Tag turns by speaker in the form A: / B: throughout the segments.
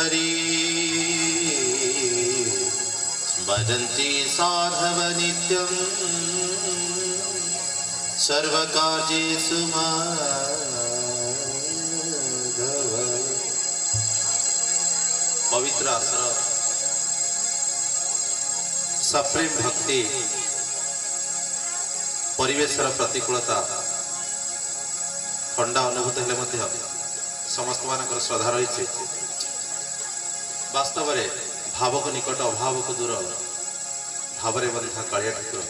A: हरि स्मरन्ति साधव नित्यं सर्वकार्येषु माधव। पवित्र आसर सप्रेम भक्ति परिवेशर प्रतिकूलता थंडा अनुभूत हेले समस्त मानकर श्रद्धा रही। वास्तव में भाव को निकट अभाव को दूर भाव बंधा कालिया ठाकुर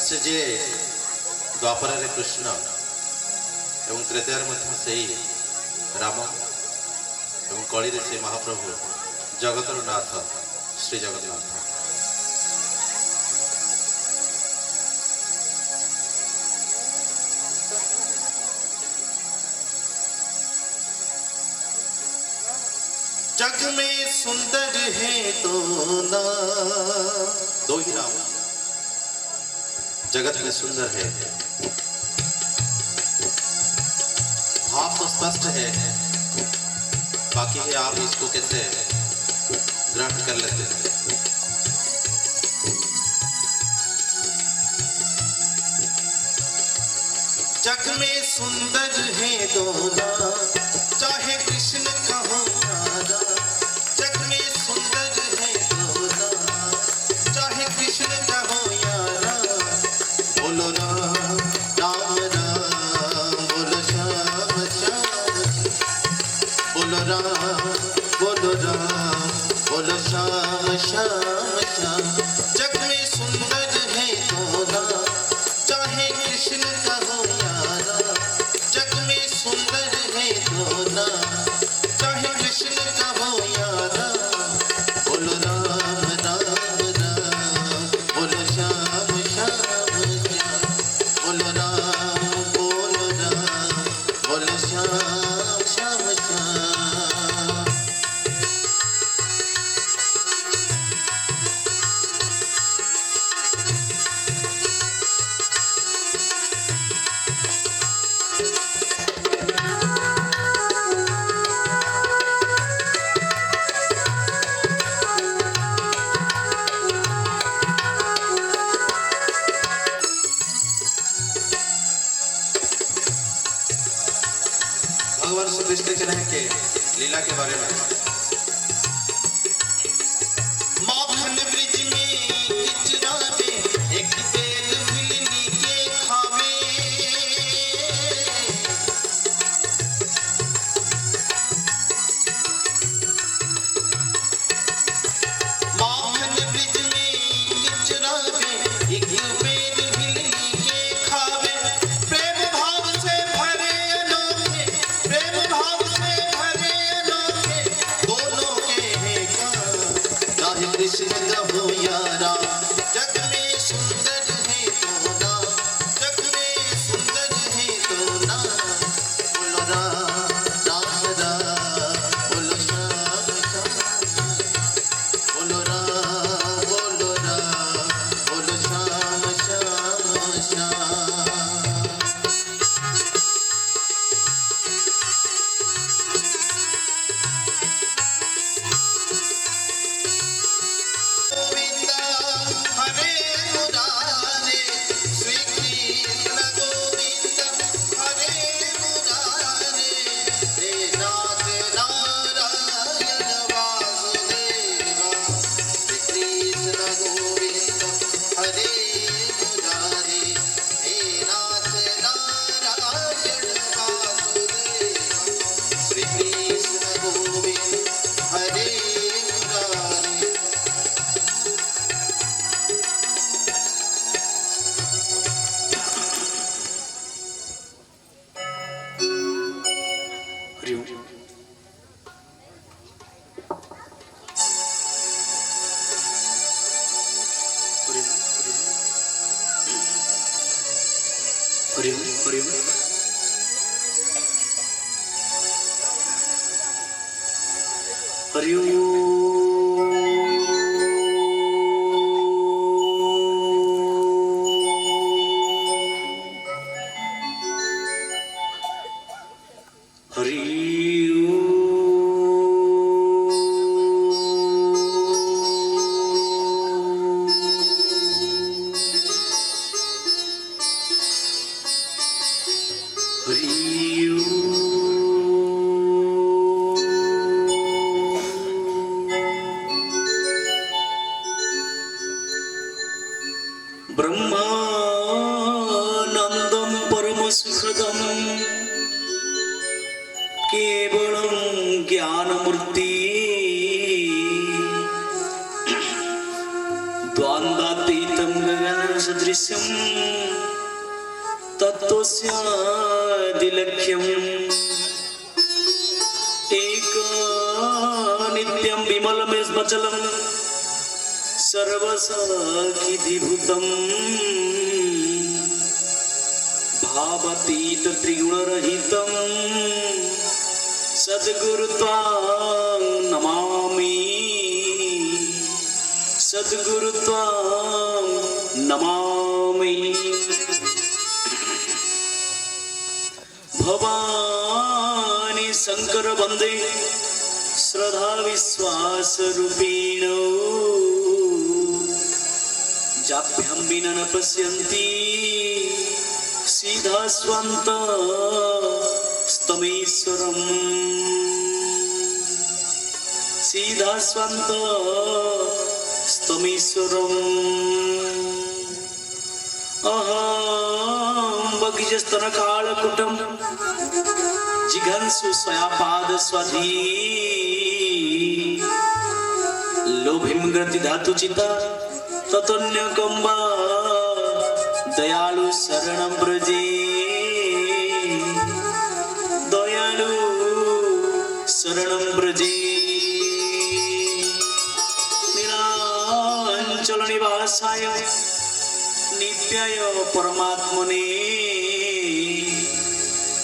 A: से जे द्वापर कृष्ण एवं त्रेतयार से राम एवं कली से महाप्रभु जगतर नाथ श्री जगन्नाथ। जग में सुंदर है तो ना दो ही नाम जगत में सुंदर है। भाव तो स्पष्ट है, बाकी है आप इसको कैसे ग्रहण कर लेते हैं। जग में सुंदर है दोना चाहे कृष्ण कहो राधा। जग में सुंदर है दोना चाहे कृष्ण कहो यारा। बोलो राम राम राम बोलो श्याम श्याम। बोलो राम बोलो राम बोलो श्याम श्याम श्याम। जग में सुंदर है दोना चाहे कृष्ण कहो यारा। जग में सुंदर है दोना चाहे कृष्ण कहो यारा। बोलो राम राम राम बोलो श्याम श्याम श्याम। बोलो राम बोलो श्याम श्याम श्याम। भगवान श्री कृष्ण के लीला के बारे में माखन ब्रिज में किचरावे एक बेल मिलनी के खावे। माखन ब्रिज में किचरावे एक बेल मिलनी के खावे। प्रेम भाव से भरे अनोखे प्रेम भाव से भरे अनोखे दोनों के हैं काम चाहे कृष्ण कहो यारा। जग में सुंदर है तो ना जग में सुंदर है तो ना। बोलो राम राम राम बोलो श्याम श्याम। बोलो राम बोलो श्याम श्याम श्याम। गोविंदा हरे मुरारे श्री कृष्ण गोविंदा हरे मुरारे। हे नाथ नारायण वासुदेवा श्री कृष्ण गोविंदा हरे मुरारे। हे नाथ नारायण वासुदेवा श्री कृष्ण गोविंदा हरे मुरारे। हरि ओम। हरि ओम हरि ओम। हरि ओम। हरि
B: केवलं ज्ञानमूर्ति द्वन्द्वातीतं गगनसदृशं तत्त्वस्यादिलक्ष्यम् नित्यं विमलमेस्मचलं सर्वसखिधिभूतं भावातीत त्रिगुणरहितं सद्गुरुत्वां नमामि सद्गुरुत्वां नमामि। भवानी शंकर वंदे श्रद्धा विश्वास रूपिणो जाभ्यां विना न पश्यन्ति सीधा स्वंत स्तमेश्वरम् सीधा स्वंत स्तमेश्वरम् अहं बगिजस्तन कालकुटं जिघंसु स्वयापाद स्वधी लोभिं ग्रति धातुचिता ततोऽन्यकम्बा दयालु शरणं व्रजे दयालु शरणं व्रजे। नीलांचल निवासाय नित्याय परमात्मने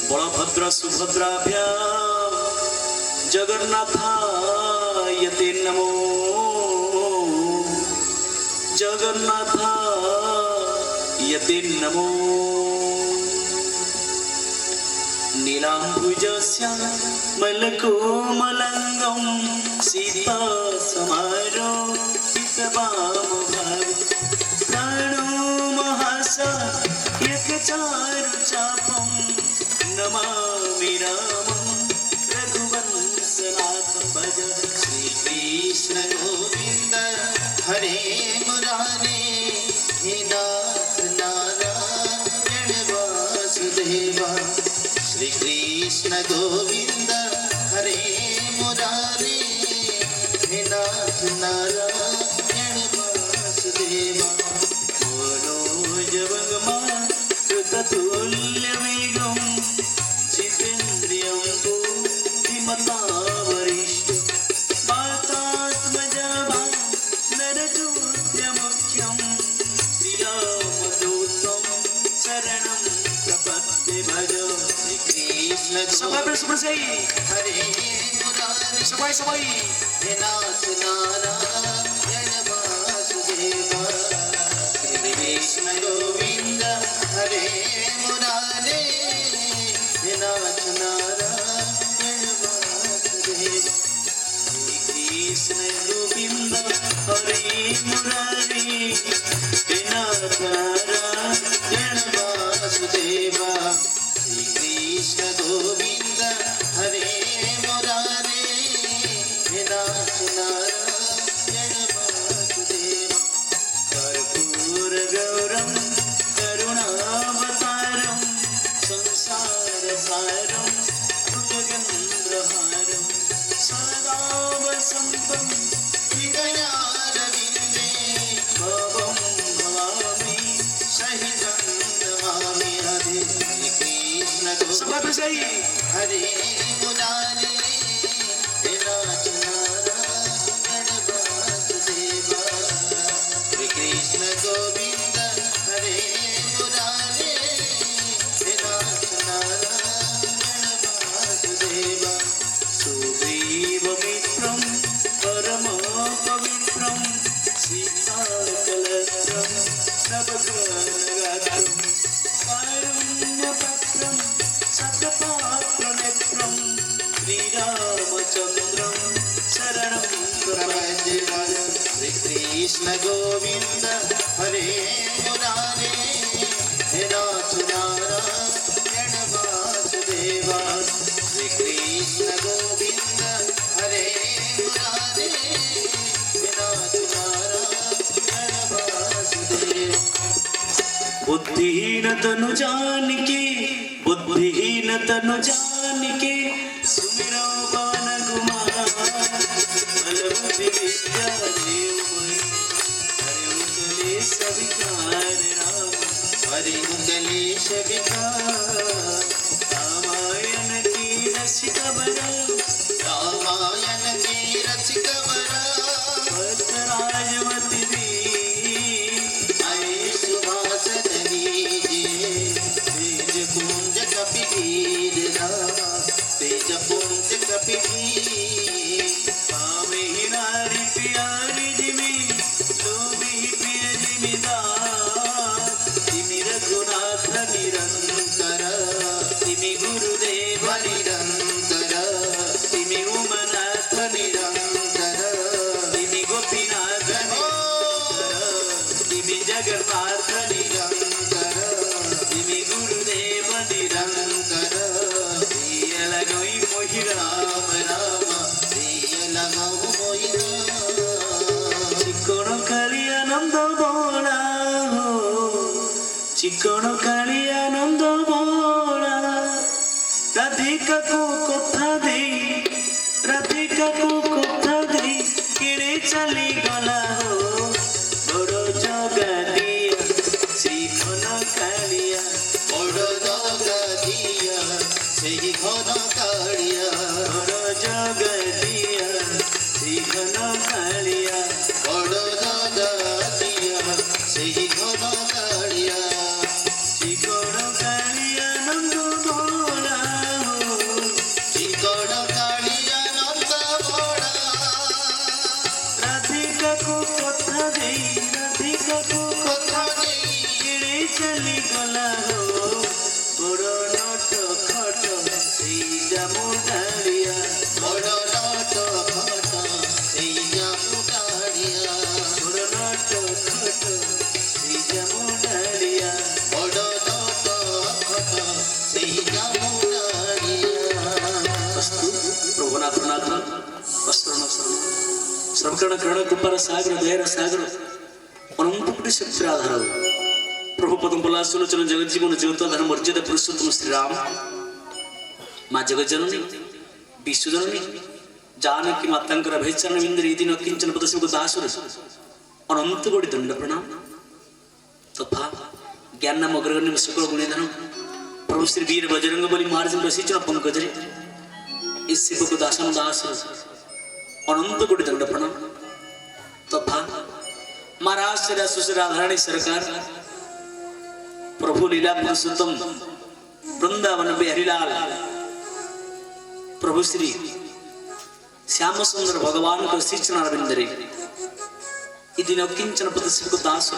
B: बलभद्र सुभद्राभ्यां जगन्नाथाय ते नमो जगन्नाथाय ते नमो। नीलाम्बुजश्यामलकोमलाङ्गं सीतासमारोहितवामभागं प्राणो महासायकचारुचापं नमामि रामं रघुवंशनाथं भज।
A: श्रीकृष्ण गोविंद हरे मुरारे हे नाथ नारायण वासुदेवा। श्रीकृष्ण गोविंद हरे मुरारे हे नाथ नारायण वासुदेवा। मनोजवगमारुततुल्यवेगं जितेन्द्रियं बुद्धिमतावरिष्ठं वातात्मजा नरदूत्यमुख्यं श्रीरामदूतं शरणं प्रपद्ये भज। श्रीकृष्ण हरे मुरारे हे नाथ नारायण वासुदेवा। श्रीकृष्ण गोविंद हरे मुरारे हे नाथ नारायण वासुदेवा। श्रीकृष्ण गोविंद हरे मुरारे हे नाथ नारायण वासुदेवा। श्रीकृष्ण गोविंद हरे मुरारे हे नाथ नारायण वासुदेवा। कर्पूर गौरम करुणावतारम संसार सारम भुजगेन्द्रहारम सदा वसंतं हृदयारविन्दे भवं भवामि सहितं नमामि। राधे कृष्ण हरे मुरारे हे नाथ नारायण वासुदेवा। श्रीकृष्ण गोविंद हरे मुरारे हे नाथ नारायण वासुदेवा। सुग्रीवमित्रं परमपवित्रं सीताकलत्रं नवग्रहगात्रं कारुण्यपत्रं शतपात्रनेत्रं श्रीरामचन्द्रं शरणं प्रपद्ये। श्रीकृष्ण गोविंद हरे मुरारे हे नाथ नारायण वासुदेवा। श्रीकृष्ण गोविंद हरे मुरारे हे नाथ नारायण वासुदेवा। बुद्धिहीन तनु जान के
B: मेरा पवन कुमार बल बुद्धि विद्या देव मोहि हरे कलेश विकार राम
A: हरि कलेश विकार
B: रामायण की रसिक बना
A: रामायण की रसिक वरा
B: भद्राजमति दी
A: आए सुभाषद लीजिए तेज पुंज कपिवीर तेज पुंज कपिवीर
B: पावे नारी प्यारी जिमी लोभी प्रिय जिमीदार तिमी रघुनाथ निरंतर तिमी गुरुदेव
A: निरंतर
B: तिमी उमनाथ
A: निरंतर
B: तिमी गोपीनाथ तिमी जगन्नाथ
A: निरंतर
B: तिमी गुरुदेव निरंतर प्रिय लगोई मोहि राम
A: राम प्रिय लगाओ मोहिना
B: चिक्कोण काली आनंद बोला चिक्कोण काली आनंद बोला राधिका को कथा दे राधिका को कथा दे किणे चली गला हो बड़ जगा दिया श्रीखन कालिया
A: बड़ जगा दिया सेही घन कालिया
B: बड़ जगा दिया श्रीखन कालिया
A: बड़ जगा दिया सेही घन कालिया
B: चिक्कोण काली आनंद बोला हो
A: चिकण कालिया नंद बड़ा
B: राधिका को कथा दे राधिका को
A: कथा नहीं
B: किणे चली गला हो बड़ नट खट सेई जामु डालिया
A: बड़ नट खट सेही जामु कालिया
B: बड़ नट खट सेई जामु डालिया
A: बड़ नट खट सेही जामु कालिया
B: अस्तु प्रभुनाथ नाथ वस्त्रण श्रवकर्ण कर्ण कृपार सागर दयर सागर अनंत कोटि शक्तिर आधार प्रभु पदम पलासुलोचन जगत जीवन ज्योतिधर मर्यादा पुरुषोत्तम श्री राम माँ जगत जननी विश्वजननी जानकी मातांकर भैचरण विंदर यदि न किंचन पदस्म दासुर अनंत कोटि दंड प्रणाम तथा ज्ञान नाम अग्रगण्य शुक्र गुणिधर प्रभु श्री वीर बजरंग बली महाराज रसिचन पंकजरे इस शिव को दासन दास अनंत कोटि दंड प्रणाम तथा महाराज श्री सुश्री राधारानी सरकार प्रभु लीला पुरुषोत्तम वृंदावन बिहारीलाल प्रभु श्री श्याम सुंदर भगवान को श्री चरणारविंदरे इदिन किंचन पदस्म को दास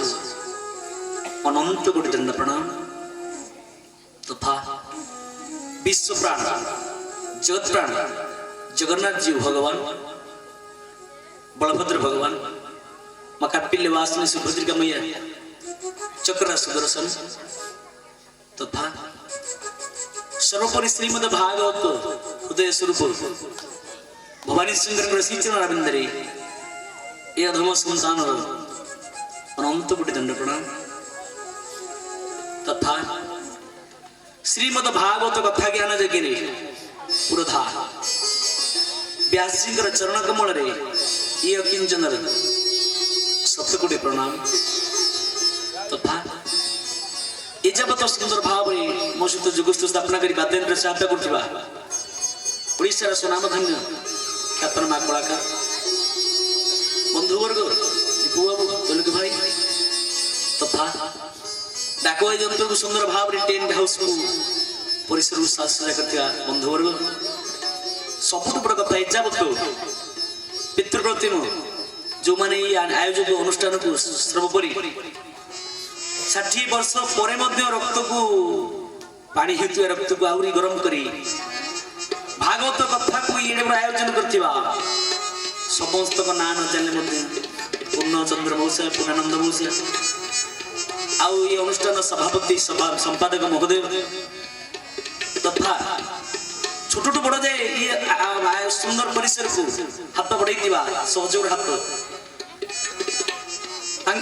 B: अनंत कोटि दंड प्रणाम तथा विश्व प्राण जगत प्राण जगन्नाथ जी भगवान बलभद्र भगवान माँ कपिल वासिनी सुभद्रिका मैया चक्र सुदर्शन तथा सर्वोपरि श्रीमद भागवत हृदय स्वरूप भवानी सुंदर रसिचरण रविंदरे ये अधम संतान अनंत कोटि दंड प्रणाम तथा श्रीमद भागवत कथा ज्ञान जगह पुरधा व्यास जी चरण कमल ये अकिंचन सप्तकोटि प्रणाम तथा ये जबत सुंदर भाव मो सहित जुगस्तु स्थापना कर वाद्यंत्र सहायता कर सुनामधन्य ख्यातनामा कलाकार बंधुवर्ग दीपू बाबू तलुक भाई तथा डाक जंत्र को सुंदर भाव टेंट हाउस को परिसर साजसजा करथिया बंधुवर्ग सबुठ बड़ कथा इच्छाबत पितृप्रतिम जो माने आयोजक अनुष्ठान को सर्वोपरि 60 वर्ष पर रक्त को पानी हेतु रक्त को आहरी गरम करी भागवत कथा को ये आयोजन करथिबा समस्त को ना न जाने पूर्णचंद्र मौसा पूर्णानंद मौसा आउ ये अनुष्ठान सभापति सभा संपादक महोदय तथा छोटू बड़ जाए ये सुंदर परिसर को हाथ बढ़ाई सहयोग हाथ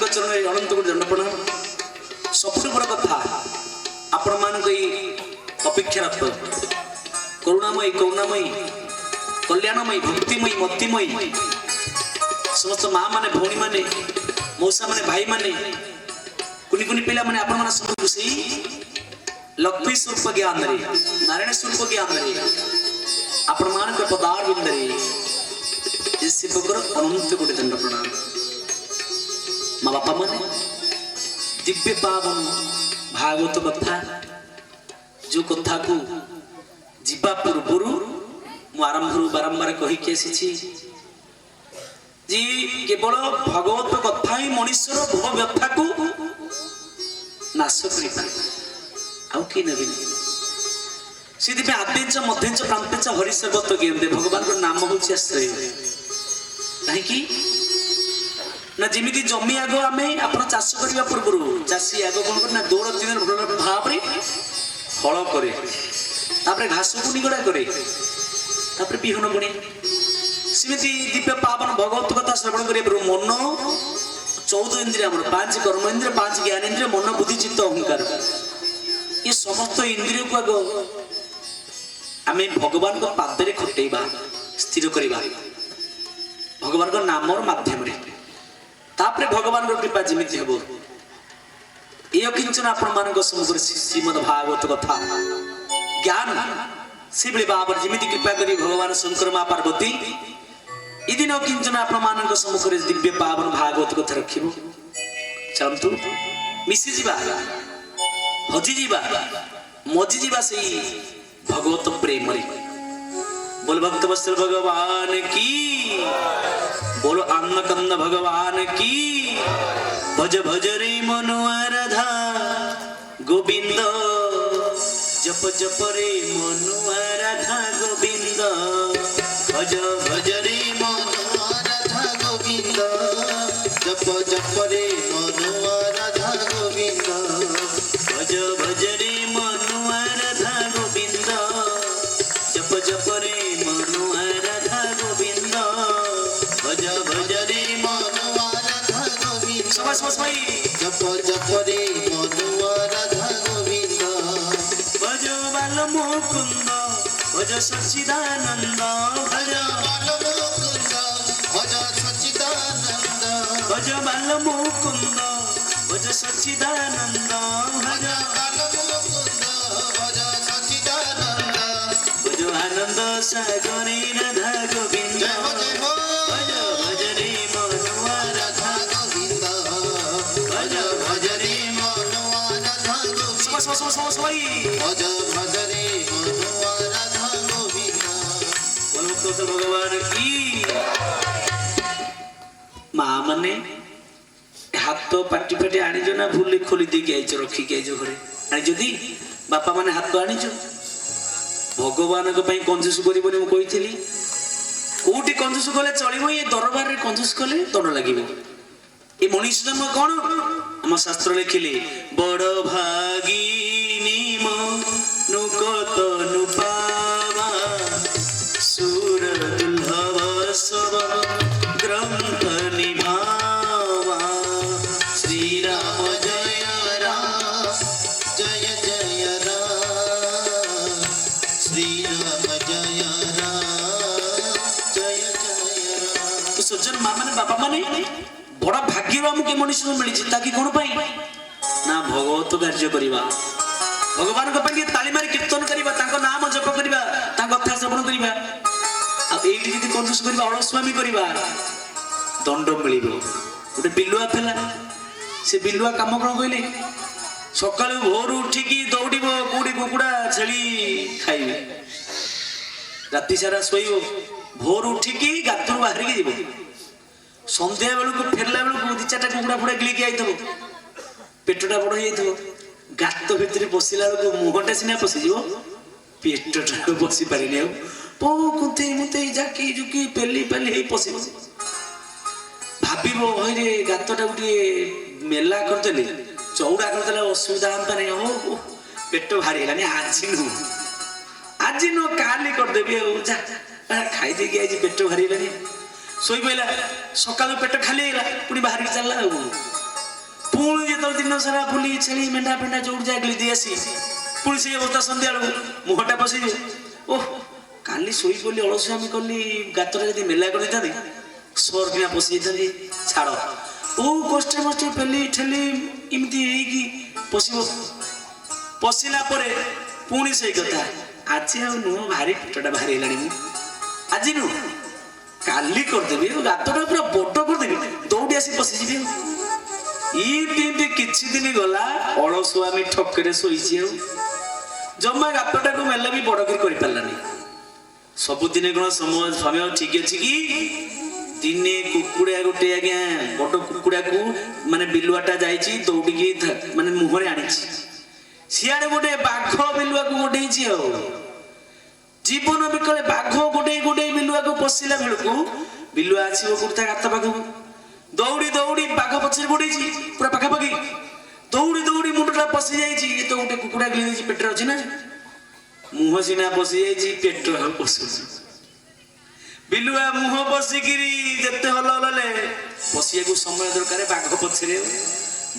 B: चरण अनंत कोटि दंड प्रणाम सबुठ बड़ कथा आपण मान अपेक्षारत करुणामयी कल्याणमयी भक्तिमयी मतिमयी समस्त माँ माने भौणी माने मौसा माने भाई माने कुनी कुनी पिला माने आपण मन सब खुशी लक्ष्मी स्वरूप ज्ञान रे नारायण स्वरूप ज्ञान रे आपण मान के पदार बिंदरे इस शिवकर अनंत कोटि दंड प्रणाम माँ बापा माने दिव्य पावन भागवत कथा जो कथा को जीवा पूर्व मु आरंभ बारंबार कहीकि आसी जी केवल भगवत कथा ही मनुष्यर भोग व्यथा को नाश कर आद्यच मध्यच प्रांतच हरिसर्वत गेंदे भगवान को नाम हूँ आश्रय कहीं ना जमी जमी आग आम आप चाष करने पूर्व चाषी आग कौन कर दौड़ दिन भाव हल करे घास को निगड़ा करे विहन बुणे सेमती दिव्य पावन भगवत कथा श्रवण कर मन 14 इंद्रिय आम 5 कर्म इंद्रिय 5 ज्ञान इंद्रिय मन बुद्धि चित्त अहंकार ये समस्त इंद्रिय को आग आम भगवान को पादरे खटेबा स्थिर करवा भगवान को नाम माध्यम तापरे भगवान कृपा जमी हम ये किंचन आपण सम्मुख श्रीमद भागवत कथा ज्ञान से भाव जमी कृपा करी भगवान शंकर माँ पार्वती यदि न किंचन आपण सम्मुख दिव्य पावन भागवत कथा रखिबो चलतु मिसी जीवा हजि जीवा मजि जीवा से भगवत प्रेम रे बोल भक्त वत्सल भगवान की बोलो अन्न कंद भगवान की भज भज रे मनुआ राधा गोविंद जप जप रे मनुआ राधा गोविंद भज भज रे
A: मनुआ राधा गोविंद जप जप रे मनुआ राधा गोविंद
B: भज भज रे मनुआ राधा गोविंद जप जप रे मनुआ राधा गोविंद भज भज रे
A: मनुआ राधा गोविंद
B: समस समस भाई
A: जप जप रे मनुआ राधा गोविंद
B: भज बाल मुकुंद भज सच्चिदानंद भज भज बाल मुकुंद भज सच्चिदानंद भज भज आनंद सागरे राधा गोविंद भज भज रे मनुआ राधा
A: गोविंद भज भज रे मनुआ राधा गोविंद
B: समस समस समस भाई
A: भज भज रे मनुआ राधा गोविंद
B: बोलो तो भगवान की माँ मने हाथ पाटी पाटी आनीज ना भूल खोली देकी आईच रखिक आईच घरे आनीज दी बापा माने हाथ आनीच भगवान कंजूस कर कौटी कंजूस कले चलो ये दरबार में कंजूस कले दंड लगे ये मनीष जन्म कौन आम शास्त्र लिखिले बड़ भागिनी मनुकत नुपावा सुर दुर्लभ सब ग्रंथ निभावा श्री राम
A: जय राम जय जय राम श्री राम जय राम जय जय राम
B: तो सज्जन माँ माने बापा माने बड़ा भाग्य आमको मनुष्य मिली ताकि कौन पाई ना भगवत कार्य करवा भगवान ताली मारी कीर्तन करवा नाम जप करवा कथा श्रवण करवा आईटी जी कंजूस करवा अलस्वामी करवा दंड मिल गोटे बिलुआ था से बिलुआ कम कौन कहले सकाल भोर उठिकी दौड़ कौटी कुकुड़ा छेली खाइबे राति सारा शोब भोर उठिकी गातर बाहर जीव संध्या बेलू फेरला बेलू दी चार्टा कुकुड़ा फुड़ा गिलिकी आई पेटटा बड़ हो गात भितर पशिला बेलू मुहटा सीना पशिज पेटटा पशि पारे पो कुंते मुते जाकी जुकी पेली पेली पशि भाव हईरे गातटा गोटे मेला करदे चौड़ा करदे असुविधा हम नहीं पेट भारी है आज नु काली करदेवी जा खाई दे आज पेट भारी शोई पड़ा सका पेट खाली पुणी बाहर की चलला पुणी जो दिन सारा बुली छेली मेढा फेंडा जो जाए दी आसी पुणी से अवस्था सन्ध्या बेलू मुहटा पशि ओह କାଲି ଶୋଇ ପଡ଼ିଲି ଅଳସୁଆମି କଲି ଗାତରେ ଯଦି ମେଲା କରିଦେଇଥାନ୍ତି ସର କିନା ପଶି ଯାଇଥାନ୍ତି ଛାଡ଼ ଓ କଷ୍ଟେ ମଷ୍ଟେ ପେଲି ଠେଲି ଏମିତି ହେଇକି ପଶିଲା ପରେ ପୁଣି ସେଇ କଥା ଆଜି ଆଉ ନୁହଁ ଭାରି ପେଟଟା ଭାରି ହେଲାଣି ମୁଁ ଆଜି ନୁହଁ କାଲି କରିଦେବି ଗାତଟା ପୁରା ବଡ଼ କରିଦେବି ଦୌଡ଼ି ଆସି ପଶିଯିବି ଏମିତି କିଛି ଦିନ ଗଲା ଅଳସୁଆମି ଠକରେ ଶୋଇଛି ଆଉ ଜମା ଗାତଟାକୁ ମେଲା ବି ବଡ଼ କରି କରିପାରିଲାନି ସବୁଦିନେ କ'ଣ ସମୟ ଠିକ ଅଛି କି ଦିନେ କୁକୁଡ଼ା ଗୋଟେ ଆଜ୍ଞା ବଡ଼ କୁକୁଡ଼ାକୁ ମାନେ ବିଲୁଆଟା ଯାଇଛି ଦୌଡ଼ିକି ମାନେ ମୁହଁରେ ଆଣିଛି ସିଆଡ଼େ ଗୋଟେ ବାଘ ବିଲୁଆକୁ ଗୋଟେଇଛି ଆଉ ଜୀବନ ବିକଳେ ବାଘ ଗୋଟେଇ ବିଲୁଆକୁ ପଶିଲା ବେଳକୁ ବିଲୁଆ ଆସିବ କୋଉଠି ଗାତ ପାଖକୁ ଦୌଡ଼ି ଦୌଡ଼ି ବାଘ ପଛରେ ଗୋଟେଇଛି ପୁରା ପାଖାପାଖି ଦୌଡ଼ି ଦୌଡ଼ି ମୁଣ୍ଡଟା ପଶି ଯାଇଛି ଏ ତ ଗୋଟେ କୁକୁଡ଼ା ଗିଳି ଦେଇଛି ପେଟରେ ଅଛି ନା ମୁହଁ ସିନା ପଶି ଯାଇଛି ପେଟ ଆଉ ପଶୁଛି ବିଲୁଆ ମୁହଁ ପଶିକିରି ଯେତେ ହଲ ହଲଲେ ପଶିବାକୁ ସମୟ ଦରକାର ବାଘ ପଛରେ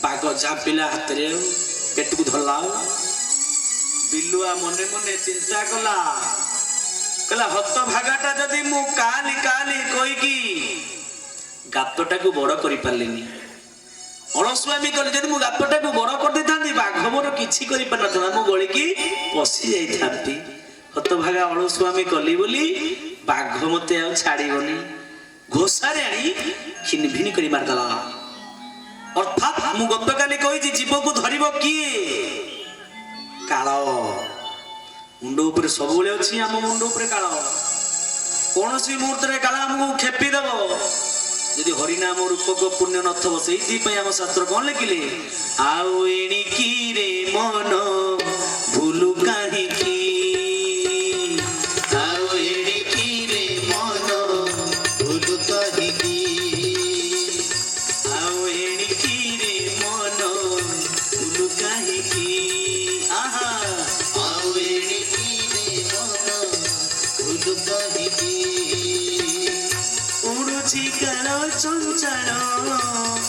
B: ବାଘ ଝାପିଲା ହାତରେ ପେଟକୁ ଧରିଲା ବିଲୁଆ ମନେ ମନେ ଚିନ୍ତା କଲା କହିଲା ହତ ଭାଗାଟା ଯଦି ମୁଁ କାଲି କହିକି ଗାତଟାକୁ ବଡ଼ କରିପାରିଲିନି ଅଳସୁଆମି କଲି ଯଦି ମୁଁ ଗାତଟାକୁ ବଡ଼ କରିଦେଇଥାନ୍ତି ବାଘ ମୋର କିଛି କରିପାରିନଥାନ୍ତା ମୁଁ ଗଳିକି ପଶି ଯାଇଥାନ୍ତି ହତଭାଗା ଅଳସୁଆମି କଲି ବୋଲି ବାଘ ମତେ ଆଉ ଛାଡ଼ିବନି ଘୋଷାରେ ଆଣି ଖିନଭିନି କରି ମାରିଦେଲା ଅର୍ଥାତ୍ ମୁଁ ଗତକାଲି କହିଛି ଜୀବକୁ ଧରିବ କିଏ କାଳ ମୁଣ୍ଡ ଉପରେ ସବୁବେଳେ ଅଛି ଆମ ମୁଣ୍ଡ ଉପରେ କାଳ କୌଣସି ମୁହୂର୍ତ୍ତରେ କାଳ ଆମକୁ ଖେପି ଦେବ ଯଦି ହରିନାମ ରୂପକ ପୁଣ୍ୟ ନଥିବ ସେଇଥିପାଇଁ ଆମ ଶାସ୍ତ୍ର କ'ଣ ଲେଖିଲେ ଆଉ ଏଣିକିରେ ମନ ଭୁଲୁ କାହିଁକି
A: ଆଉ ଏଣିକିରେ ମନ ଭୁଲୁ କାହିଁକି
B: ଆଉ ଏଣିକିରେ ମନ ଭୁଲୁ କାହିଁକି ଆହା
A: ଆଉ ଏଣିକିରେ ମନ ଭୁଲୁ କାହିଁକି
B: ଉଡୁଛି କାଳ ଚଞ୍ଚଳ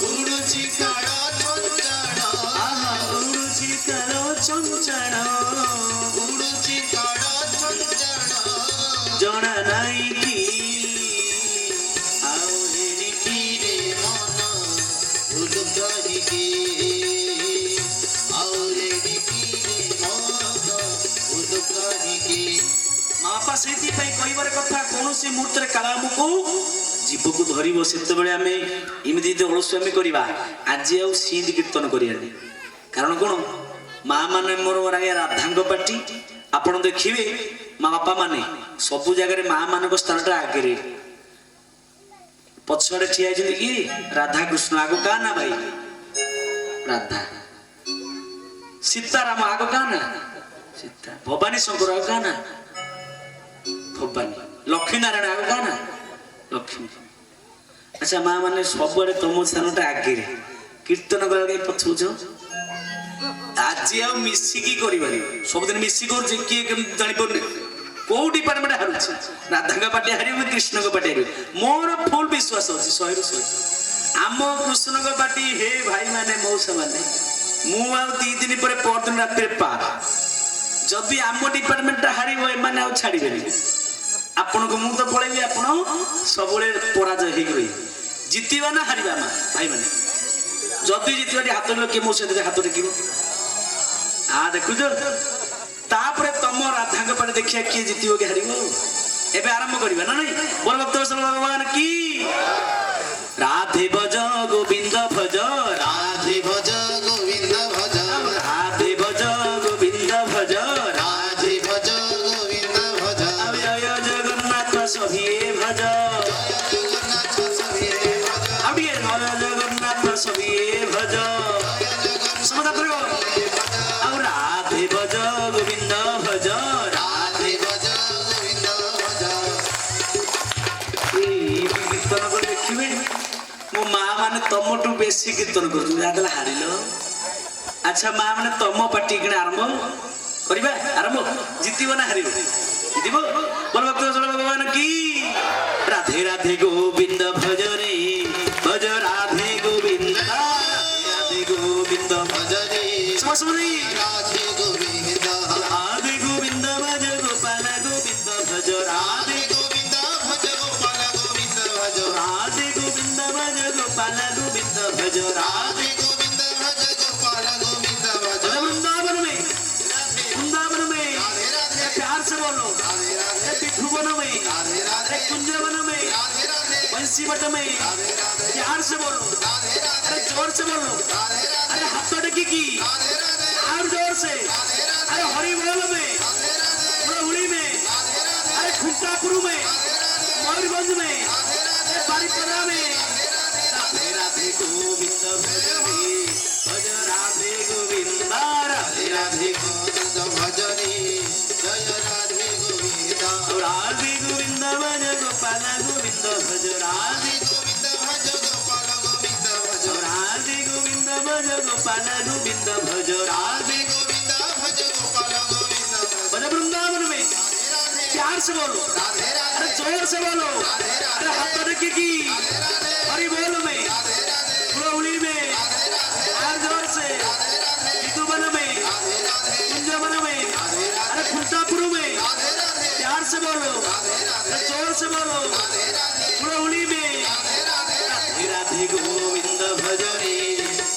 A: ଉଡୁଛି କାଳ ଚଞ୍ଚଳ
B: ଆହା ଉଡୁଛି କାଳ ଚଞ୍ଚଳ
A: ଉଡୁଛି କାଳ ଚଞ୍ଚଳ
B: ଜଣା ନାଇଁ କି
A: ଆଉ ଏଣିକିରେ ମନ ଭୁଲୁ କାହିଁକି ଆଉ ଏଣିକିରେ ମନ ଭୁଲୁ କାହିଁକି
B: ମା ବାପା ସେଇଥିପାଇଁ କହିବାର କଥା କୌଣସି ମୁହୂର୍ତ୍ତରେ କାଳ ଆମକୁ ଜୀବକୁ ଧରିବ ସେତେବେଳେ ଆମେ ଏମିତି ଯଦି ଅଳସୁଆମି କରିବା ଆଜି ଆଉ ସିନ୍ଦି କୀର୍ତ୍ତନ କରିବାନି କାରଣ କ'ଣ ମା ମାନେ ମୋର ଆଜ୍ଞା ରାଧାଙ୍କ ପାଟି ଆପଣ ଦେଖିବେ ମା ବାପା ମାନେ ସବୁ ଜାଗାରେ ମା ମାନଙ୍କ ସ୍ଥାନଟା ଆଗରେ ପଛଆଡେ ଠିଆ ହେଇଛନ୍ତି କି ରାଧା କୃଷ୍ଣ ଆଗ କା ନା ଭାଇ ରାଧା ସୀତାରାମ ଆଗ କା ନା ସୀତା ଭବାନୀ ଶଙ୍କର ଆଗ କା ନା ଭବାନୀ ଲକ୍ଷ୍ମୀ ନାରାୟଣ ଆଗ କା ନା ଲକ୍ଷ୍ମୀ ଆଚ୍ଛା ମା ମାନେ ସବୁଆଡେ ତମ ସ୍ଥାନଟା ଆଗରେ କୀର୍ତ୍ତନ କଲା ପଛଉଛ ଆଜି ଆଉ ମିଶିକି କରିବାନି ସବୁଦିନ ମିଶିକି କରୁଛି କିଏ କେମିତି ଜାଣିପାରୁନି କୋଉ ଡିପାର୍ଟମେଣ୍ଟ ହାରୁଛି ରାଧାଙ୍କ ପାଟି ହାରିବ କୃଷ୍ଣଙ୍କ ପାଟି ହାରିବ ମୋର ଫୁଲ ବିଶ୍ୱାସ ଅଛି 100% ଆମ କୃଷ୍ଣଙ୍କ ପାଟି ହେ ଭାଇ ମାନେ ମଉସା ମାନେ ମୁଁ ଆଉ 2 ଦିନ ପରେ ପରଦିନ ରାତିରେ ପାର ଯଦି ଆମ ଡିପାର୍ଟମେଣ୍ଟଟା ହାରିବ ଏମାନେ ଆଉ ଛାଡ଼ିବେନି ଆପଣଙ୍କୁ ମୁଁ ତ ପଳେଇବି ଆପଣ ସବୁବେଳେ ପରାଜୟ ହେଇକି ରହିବେ ଜିତିବା ନା ହାରିବା ମା ଭାଇ ମାନେ ଯଦି ଜିତିବା ହାତ କିଏ ମୋ ସହିତ ହାତ ଟେକିବ ଦେଖୁଛ ତାପରେ ତମ ରାଧାଙ୍କ ପାଟେ ଦେଖିବା କିଏ ଜିତିବ କି ହାରିବ ଏବେ ଆରମ୍ଭ କରିବା ନା ନାଇଁ ବୋଲ ଭକ୍ତ ଭଗବାନ କି ରାଧେ ଭଜ ଗୋବିନ୍ଦ ଭଜ
A: ରାଧେ ଭଜ ଗୋବିନ୍ଦ ଭଜ
B: ରାଧେ ଭଜ ଗୋବିନ୍ଦ ଭଜ
A: ରାଧେ ଭଜ ଗୋବିନ୍ଦ ଭଜ
B: ଜୟ ଜଗନ୍ନାଥ ସଭିଏ ଭଜ
A: ଜଗନ୍ନାଥ ସଭିଏ ଭଜ
B: ଆଉ ଟିକେ ଜୟ ଜଗନ୍ନାଥ ସଭିଏ ଭଜ ସମତା କରିବ ଆଉ ରାଧେ ଭଜ ଗୋବିନ୍ଦ ଭଜ
A: ରାଧେ ଭଜ ଗୋବିନ୍ଦ ଭଜ
B: କୀର୍ତ୍ତନ କରି ଦେଖିବେ ମୋ ମା ମାନେ ତମଠୁ ବେଶୀ କୀର୍ତ୍ତନ କରୁଛନ୍ତି ଯାହା ଦେଲା ହାରିଲ ଆଚ୍ଛା ମା ମାନେ ତମ ପାଟି କିଣା ଆରମ୍ଭ କରିବା ଆରମ୍ଭ ଜିତିବ ନା ହାରିବ ଜିତିବ ବୋଲ ଭକ୍ତ ଭଗବାନ କି ରାଧେ ରାଧେ ଗୋବିନ୍ଦ ଭଜ ରେ ଭଜ ରାଧେ ଗୋବିନ୍ଦ ରାଧେ ଗୋବିନ୍ଦ
A: ଭଜ ରେ
B: ସମସ୍ତେ
A: ରାଧେ ଗୋବିନ୍ଦ
B: ରାଧେ ଗୋବିନ୍ଦ ଭଜ ଗୋପାଳ ଗୋବିନ୍ଦ ଭଜ राधे
A: गोविंद भज गोपाल गोविंद भज
B: राधे गोविंद भज गोपाल गोविंद भज
A: राधे गोविंद भज गोपाल गोविंद भज
B: वृंदावन में
A: राधे राधे
B: प्यार से बोलो
A: राधे राधे
B: पिठुवन में
A: राधे राधे
B: कुंजवन में
A: राधे राधे
B: बंसीवट में
A: राधे राधे
B: प्यार से बोलो
A: राधे राधे
B: जोर से बोलो
A: राधे राधे
B: अरे हाथ टकी की
A: राधे राधे
B: और जोर से
A: राधे राधे
B: अरे हरि बोल में
A: राधे राधे
B: उड़ी में
A: राधे राधे
B: अरे खुंटापुर में
A: राधे राधे
B: मयूरभंज में
A: राधे राधे
B: बारिपदा में
A: राधे राधे
B: गोविंद भज राधे गोविंद राधे
A: राधे गोविंद भजनी जय राधे गोविंद
B: राधे गोविंद भज गोपाल गोविंद भज राधे
A: गोविंद भज गोपाल गोविंद भज
B: राधे गोविंद भज गोपाल गोविंद भज राधे
A: गोविंद भज गोपाल गोविंद भज
B: भज वृंदावन में
A: राधे
B: प्यार से बोलो
A: राधे
B: अरे
A: राधे
B: जोर से बोलो
A: राधे
B: अरे
A: राधे
B: हाथ टकी की
A: राधे
B: हरि बोल में
A: राधे राधे
B: उड़ी में
A: राधे राधे
B: और जोर से
A: राधे राधे
B: विधुवन में
A: राधे राधे
B: कुंजवन में
A: राधे
B: अरे
A: राधे
B: खुंटापुर में
A: राधे राधे
B: प्यार से बोलो
A: राधे
B: अरे
A: राधे
B: जोर से बोलो
A: राधे राधे
B: उड़ी में
A: राधे राधे
B: राधे राधे गोविंद भज रे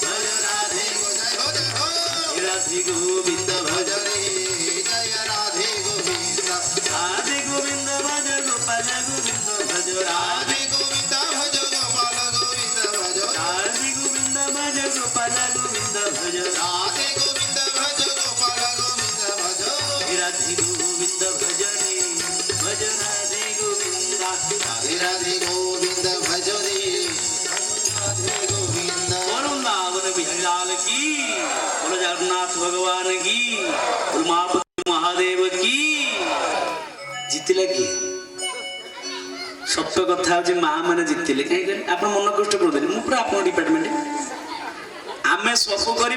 B: भज राधे राधे गोविंद भज
A: जय राधे गोविंद
B: राधे गोविंद भज गोपाल गोविंद भज राधे
A: राधे गोविंद भज गोपाल गोविंद भज
B: राधे गोविंद भज गोपाल गोविंद भज
A: राधे गोविंद भज गोपाल गोविंद भज
B: राधे गोविंद भज रे भज राधे गोविंद
A: राधे राधे गोविंद भज रे राधे गोविंद
B: वृंदावन बिहारी लाल की बोलो जगन्नाथ भगवान की बोलो महापति महादेव की जीतिला की सत्य कथा हूँ माँ मैंने जीतिले कहीं आप मन कष्ट कर मु पूरा आप डिपार्टमेंट आम सब कर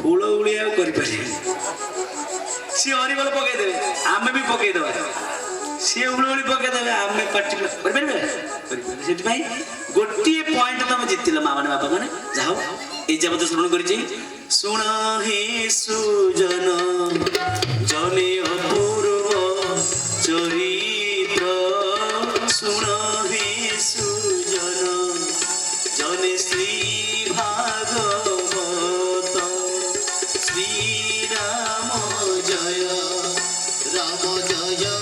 B: हुल उड़िया कर सी हरिबल पकईदे आम भी पकईदे सी हुलहुली पकईदे आम पार्टी से गोटे पॉइंट तुम जीतिल माँ मैंने बापा मैंने जाओ ये जब श्रवण कर शुण हे सुजन जने अपूर्व चरित्र शुण हे सुजन जने श्री भागवत श्री राम
A: जय राम जय जय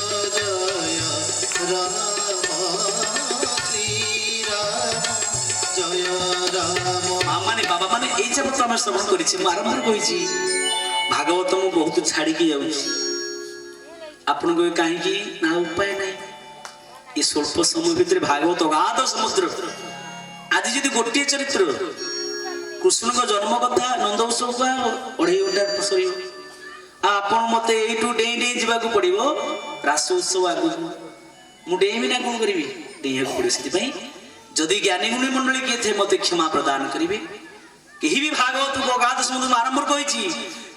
A: राम श्री राम जय राम
B: माने बाबा माने ये जब तो आम श्रवण कर बारंबार कही भागवत मु बहुत छाड़ी जाऊँ आपण को कहीं ना उपाय ना ये स्वल्प समय भितर भागवत अगाध समुद्र आज जदि गोटे चरित्र कृष्ण को जन्म कथा नंद उत्सव का 2.5 घंटा सर आपण मत यू डे डे जावाक पड़ो रास उत्सव आगु मुझे डेबी ना कौन करी डेइक पड़े से जदि ज्ञानी गुणी मंडली किए थे मत क्षमा प्रदान करेंगे कहीं भी भागवत को अगाध समुद्र आरंभ कही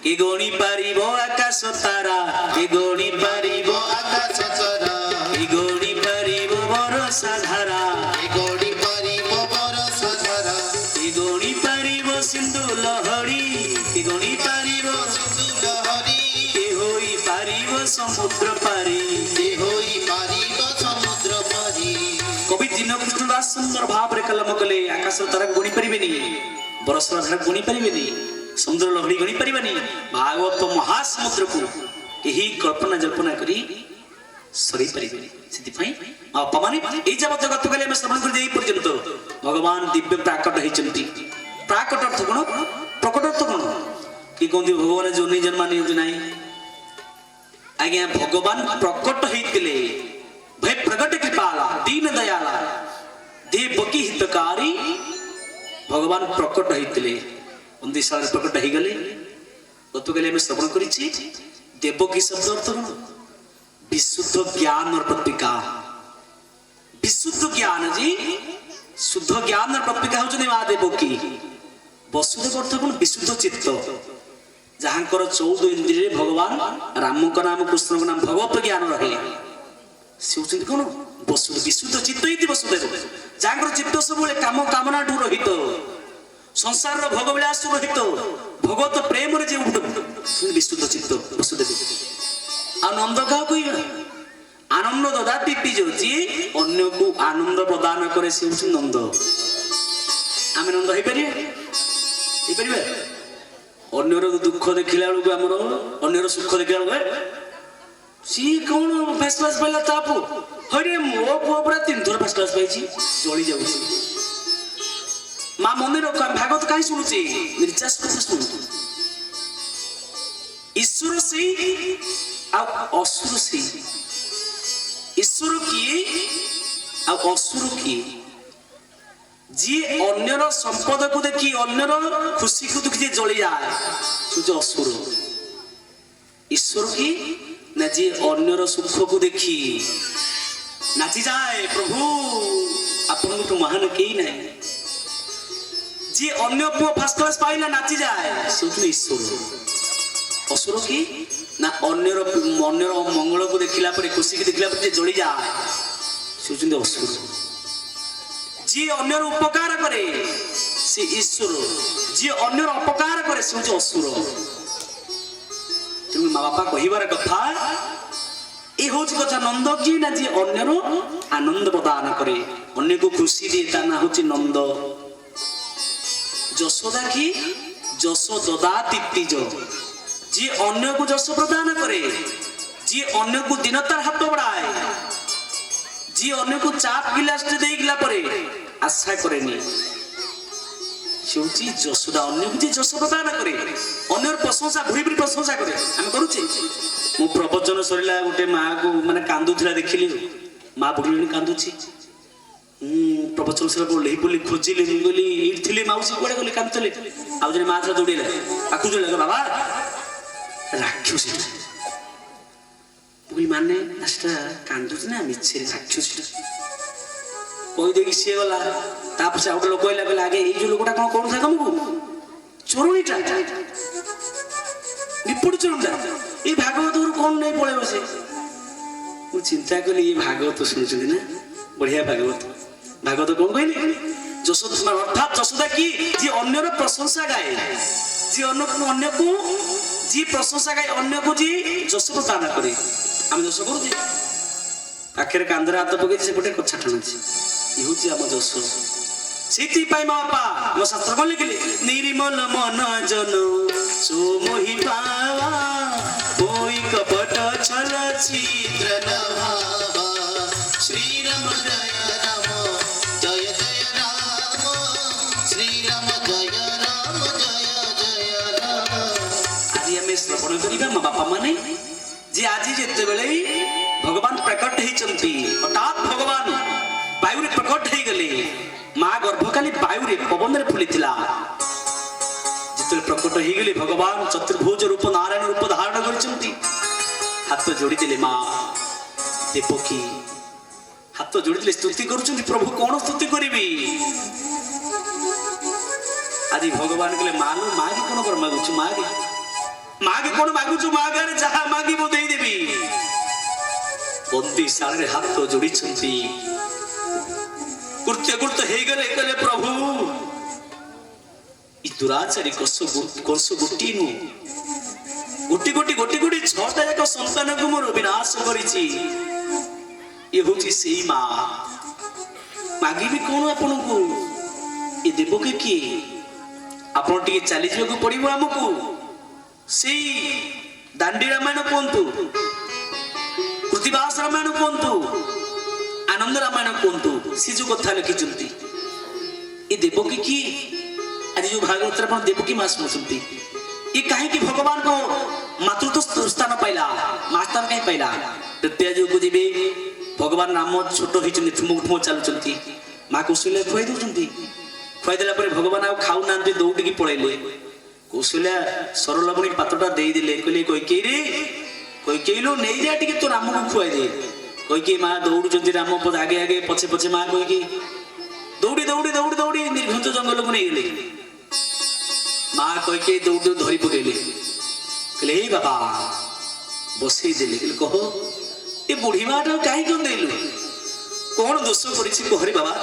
B: कि गणी पारिब आकाश तारा कि गणी पारिब
A: आकाश चरा
B: कि गणी पारिब बरसा धारा
A: गोड़ी परिब बरस धरा
B: कि गणी पारिब सिंधु लहरी कि गणी पारिब
A: सिंधु लहरी
B: कि होई पारिब समुद्र पारी
A: होई पारिब समुद्र परी
B: कवि दीनकृष्ण दास सुंदर भाव रे कलम कले आकाश तारा गणी परिबेनी बरसा धारा गणी परिबेनी समुद्र लहरी गणी परिबेनी भागवत महासमुद्र को यही कल्पना जल्पना करी सरी परिबेनी सिद्धि अपमान ये जब जगत गले में श्रवण कर पर्यंत भगवान दिव्य प्राकट होती प्राकट अर्थ कौन प्रकट अर्थ कौन कि कहते भगवान जो नहीं जन्मा नहीं ना आज्ञा भगवान प्रकट होते भाई प्रगट कृपाला दीन दयाला देवकी हितकारी भगवान प्रकट होते साल प्रकट हो गले गत गले श्रवण कर देवकी शब्द अर्थ कौन विशुद्ध ज्ञान प्रतीका विशुद्ध ज्ञान जी शुद्ध ज्ञान प्रतीका होती माँ देवकी वसुदेव अर्थ कौन विशुद्ध चित्त जहाँ 14 इंद्रिय भगवान राम का नाम कृष्ण का नाम भगवत ज्ञान रहे सी होती कौन विशुद्ध चित्त वसुदेव जहाँ चित्त सब काम कामना ठू रहित संसार भोगविलास रहित भगवत प्रेम विशुद्ध चित्त वसुदेव आ नंद क्या कह ଦ୍ୱିତୀୟ ଯିଏ ଅନ୍ୟକୁ ଆନନ୍ଦ ପ୍ରଦାନ କରେ ସେ ହେଉଛି ନନ୍ଦ। ଆମେ ନନ୍ଦ ହେଇପାରିବା? ଅନ୍ୟର ଦୁଃଖ ଦେଖିଲା ବେଳକୁ ଆମର ଅନ୍ୟର ସୁଖ ଦେଖିଲା ବେଳକୁ ସିଏ କଣ ଫାଷ୍ଟ କ୍ଲାସ ପାଇଲା ତା ପୁଅ, ହଇରେ ମୋ ପୁଅ ପୁରା 3 ଥର ଫାଷ୍ଟ କ୍ଲାସ ପାଇଛି, ଜଳି ଯାଉଛି। ମା ମନେ ରଖ, ଭାଗବତ କାହିଁ ଶୁଣୁଛେ? ନିର୍ଯାସ କଥା ଶୁଣୁଛୁ। ଈଶ୍ୱର ସେଇ ଆଉ ଅସୁର ସେଇ। ଈଶ୍ୱର କିଏ ଆଉ ଅସୁର କିଏ? ଯିଏ ଅନ୍ୟର ସମ୍ପଦକୁ ଦେଖି ଅନ୍ୟର ଖୁସିକୁ ଦେଖି ଯିଏ ଜଳିଯାଏ ସେ ଅସୁର। ଈଶ୍ୱର କିଏ ନା ଯିଏ ଅନ୍ୟର ସୁଖକୁ ଦେଖି ନାଚିଯାଏ, ପ୍ରଭୁ ଆପଣଙ୍କଠୁ ମହାନ କେହି ନାହିଁ। ଯିଏ ଅନ୍ୟ ପୁଅ ଫାଷ୍ଟ କ୍ଲାସ ପାଇଲା ନାଚିଯାଏ ସେ ହଉଛନ୍ତି ଈଶ୍ୱର। ଅସୁର କି ନା ଅନ୍ୟର ମଙ୍ଗଳକୁ ଦେଖିଲା ପରେ ଖୁସିକି ଦେଖିଲା ପରେ ଯିଏ ଜଳିଯାଏ ସେ ହଉଛନ୍ତି ଅସୁର। ଯିଏ ଅନ୍ୟର ଉପକାର କରେ ସେ ଈଶ୍ୱର, ଯିଏ ଅନ୍ୟର ଅପକାର କରେ ସେ ହଉଛି ଅସୁର। ତେଣୁ ମା ବାପା କହିବାର କଥା ଏ ହଉଛି କଥା, ନନ୍ଦ କିଏ ନା ଯିଏ ଅନ୍ୟର ଆନନ୍ଦ ପ୍ରଦାନ କରେ, ଅନ୍ୟକୁ ଖୁସି ଦିଏ, ତା ନାଁ ହଉଛି ନନ୍ଦ। ଯଶୋଦା କି ଯଶୋଦା ତିତିଜ, ଯିଏ ଅନ୍ୟକୁ ଯଶ ପ୍ରଦାନ କରେ, ଯିଏ ଅନ୍ୟକୁ ଦିନତାର ହାତ ବଢାଏ, ଯିଏ ଅନ୍ୟକୁ ଚାପ ଗିଲାସଟେ ଦେଇଗଲା ପରେ ଆଶା କରେନି ସେ ହଉଛି ଯଶୋଦା। ଅନ୍ୟକୁ ଯିଏ ଯଶ ପ୍ରଦାନ କରେ, ଅନ୍ୟର ପ୍ରଶଂସା ଭୁରି ଭୁରି ପ୍ରଶଂସା କରେ। ଆମେ କରୁଛେ? ମୁଁ ପ୍ରବଚନ ସରିଲା ଗୋଟେ ମାଆକୁ ମାନେ କାନ୍ଦୁଥିଲା ଦେଖିଲି, ମା ବୁଢ଼ୀ କାନ୍ଦୁଛି। ପ୍ରବଚନ ସରିଲା ବୋଲେଇ ବୋଲି ଖୋଜିଲି, ବୋଲି ଏଇଠି ଥିଲେ ମାଉସୀ କୁଆଡେ ଗଲେ କାନ୍ଦୁଥିଲେ। ଆଉ ଜଣେ ମା ଥିଲା ଦୌଡ଼ିଲା, ଆକୁ ଦୌଡ଼ିଲା, ବାବା ରାକ୍ଷସୀଟା। ମାନେ ସେଟା କାନ୍ଦୁଛି ନା ମିଛରେ ରାକ୍ଷସୀଟା କହିଦେଇକି ସିଏ ଗଲା। ତାପରେ ଆଉ ଗୋଟେ ଲୋକ କହିଲା ଆଗେ ଏଇ ଯୋଉ ଲୋକଟା କଣ କରୁଥିଲା ତମକୁ? ଚୋରଣୀଟା, ନିପୁଣ ଚୋରଣୀଟା, ଏଇ ଭାଗବତ କଣ ନେଇ ପଳେଇବ ସେ। ମୁଁ ଚିନ୍ତା କଲି ଇଏ ଭାଗବତ ଶୁଣୁଛନ୍ତି ନା, ବଢିଆ ଭାଗବତ। ଭାଗବତ କଣ କହିଲେ? ଯଶୋଦା ଅର୍ଥାତ୍ ଯଶୋଦା କି ଯିଏ ଅନ୍ୟର ପ୍ରଶଂସା ଗାଏ, ଯିଏ ଅନ୍ୟକୁ ଯିଏ ପ୍ରଶଂସା ଗାଏ, ଅନ୍ୟକୁ ଯିଏ ଯଶ ପ୍ରଦାନ କରେ। ଆମେ ଯଶ କରୁଛେ? ପାଖରେ କାନ୍ଧରେ ହାତ ପକେଇଛି, ସେପଟେ କଛା ଟାଣୁଛି, ଇଏ ହଉଛି ଆମ ଯଶ। ସେଇଥିପାଇଁ ମା ବାପା ମୋ ଶାସ୍ତ୍ର କଣ ଲେଖିଲେ? ନିର୍ମଳ ମନ ଜନ ସୁମୋହି ପାବା, ମୋହି କପଟ ଛଳ ଛିଦ୍ର ନ ଭାବା,
A: ଶ୍ରୀରାମ ଜୟ ରାମ ଜୟ ଜୟ ରାମ, ଶ୍ରୀରାମ ଜୟ ରାମ ଜୟ ଜୟ ରାମ।
B: ଆଜି ଆମେ ଶ୍ରବଣ କରିବା ମା ବାପା ମାନେ ଯେ ଆଜି ଯେତେବେଳେ ଭଗବାନ ପ୍ରକଟ ହେଇଛନ୍ତି, ହଠାତ୍ ଭଗବାନ ବାୟୁରେ ପ୍ରକଟ ହେଇଗଲେ। ମା ଗର୍ଭକାଲି ବାୟୁରେ ପବନରେ ଫୁଲିଥିଲା। ଯେତେବେଳେ ପ୍ରକଟ ହେଇଗଲେ ଭଗବାନ ଚତୁର୍ଭୁଜ ରୂପ ନାରାୟଣ ରୂପ ଧାରଣ କରିଛନ୍ତି। ହାତ ଯୋଡ଼ିଦେଲେ ମା ଦେବକୀ, ହାତ ଯୋଡ଼ିଦେଲେ ସ୍ତୁତି କରୁଛନ୍ତି। ପ୍ରଭୁ କଣ ସ୍ତୁତି କରିବି? ଆଜି ଭଗବାନ କହିଲେ ମାଲୋ ମାଗି କଣ କର ମାଗୁଛୁ, ମାଗେ ମାଗେ କଣ ମାଗୁଛୁ, ମାଗରେ ଯାହା ମାଗିବ ଦେଇଦେବି। ବନ୍ଦୀ ଶାଳରେ ହାତ ଯୋଡ଼ିଛନ୍ତି, କୃତ୍ୟକୃତ ହେଇଗଲେ। କହିଲେ ପ୍ରଭୁ ଇ ଦୁରାଚାରୀ କଂସ ଗୋଟିଏ ନୁହଁ, ଗୋଟି ଗୋଟି 6ଟା ଯାକ ସନ୍ତାନକୁ ମୋର ବିନାଶ କରିଛି। ଇଏ ହଉଛି ସେଇ ମା। ମାଗିବି କଣ ଆପଣଙ୍କୁ? ଏ ଦେବକୀ କିଏ? ଆପଣ ଟିକେ ଚାଲିଯିବାକୁ ପଡିବ ଆମକୁ। ସେଇ ଦାଣ୍ଡି ରାମାୟଣ କୁହନ୍ତୁ, କୃତିବାସ ରାମାୟଣ କୁହନ୍ତୁ, ଆନନ୍ଦ ରାମାୟଣ କୁହନ୍ତୁ, ସେ ଯୋଉ କଥା ଲେଖିଛନ୍ତି। ଏ ଦେବକୀ କି ଆଜି ଯୋଉ ଭାଗବତରେ ଆପଣ ଦେବକୀ ମା ଶୁଣୁଛନ୍ତି, ଏ କାହିଁକି ଭଗବାନଙ୍କ ମାତୃତ୍ୱ ସ୍ଥାନ ପାଇଲା, ମା ସ୍ଥାନ କାହିଁ ପାଇଲା? ତୃତୀୟ ଯୁଗକୁ ଯିବେ, ଭଗବାନ ରାମ ଛୋଟ ହେଇଛନ୍ତି, ଠୁମକ ଠୁମକ ଚାଲୁଛନ୍ତି। ମା କୌଶଲ୍ୟା ଖୁଆଇ ଦଉଛନ୍ତି। ଖୁଆଇ ଦେଲା ପରେ ଭଗବାନ ଆଉ ଖାଉନାହାନ୍ତି, ଦୌଡ଼ିକି ପଳେଇଲେ। କୌଶଲ୍ୟା ସରଲବଣୀ ପାତ୍ରଟା ଦେଇଦେଲେ, କହିଲେ କୈକେୟୀ କୈକେୟୀ ନେଇଯା ଟିକେ ତୋ ରାମକୁ ଖୁଆଇ ଦେ। କୈକେୟୀ ମା ଦୌଡୁଛନ୍ତି, ରାମ ଆଗେ ଆଗେ ପଛେ ପଛେ ମା କୈକେୟୀ ଦୌଡ଼ି ଦୌଡ଼ି ଦୌଡ଼ି ଦୌଡ଼ି ନିର୍ଘଞ୍ଚ ଜଙ୍ଗଲକୁ ନେଇଗଲେ। ମା କୈକେୟୀ ଦୌଡ଼ି ଧରି ପକେଇଲେ, କହିଲେ ହେଇ ବାବା ବସେଇ ଦେଲେ। କହିଲେ କହ ଏ ବୁଢୀ ମାଟାକୁ କାହିଁକି ଦେଇଲୁ? କଣ ଦୋଷ କରିଛି କହରେ ବାବା,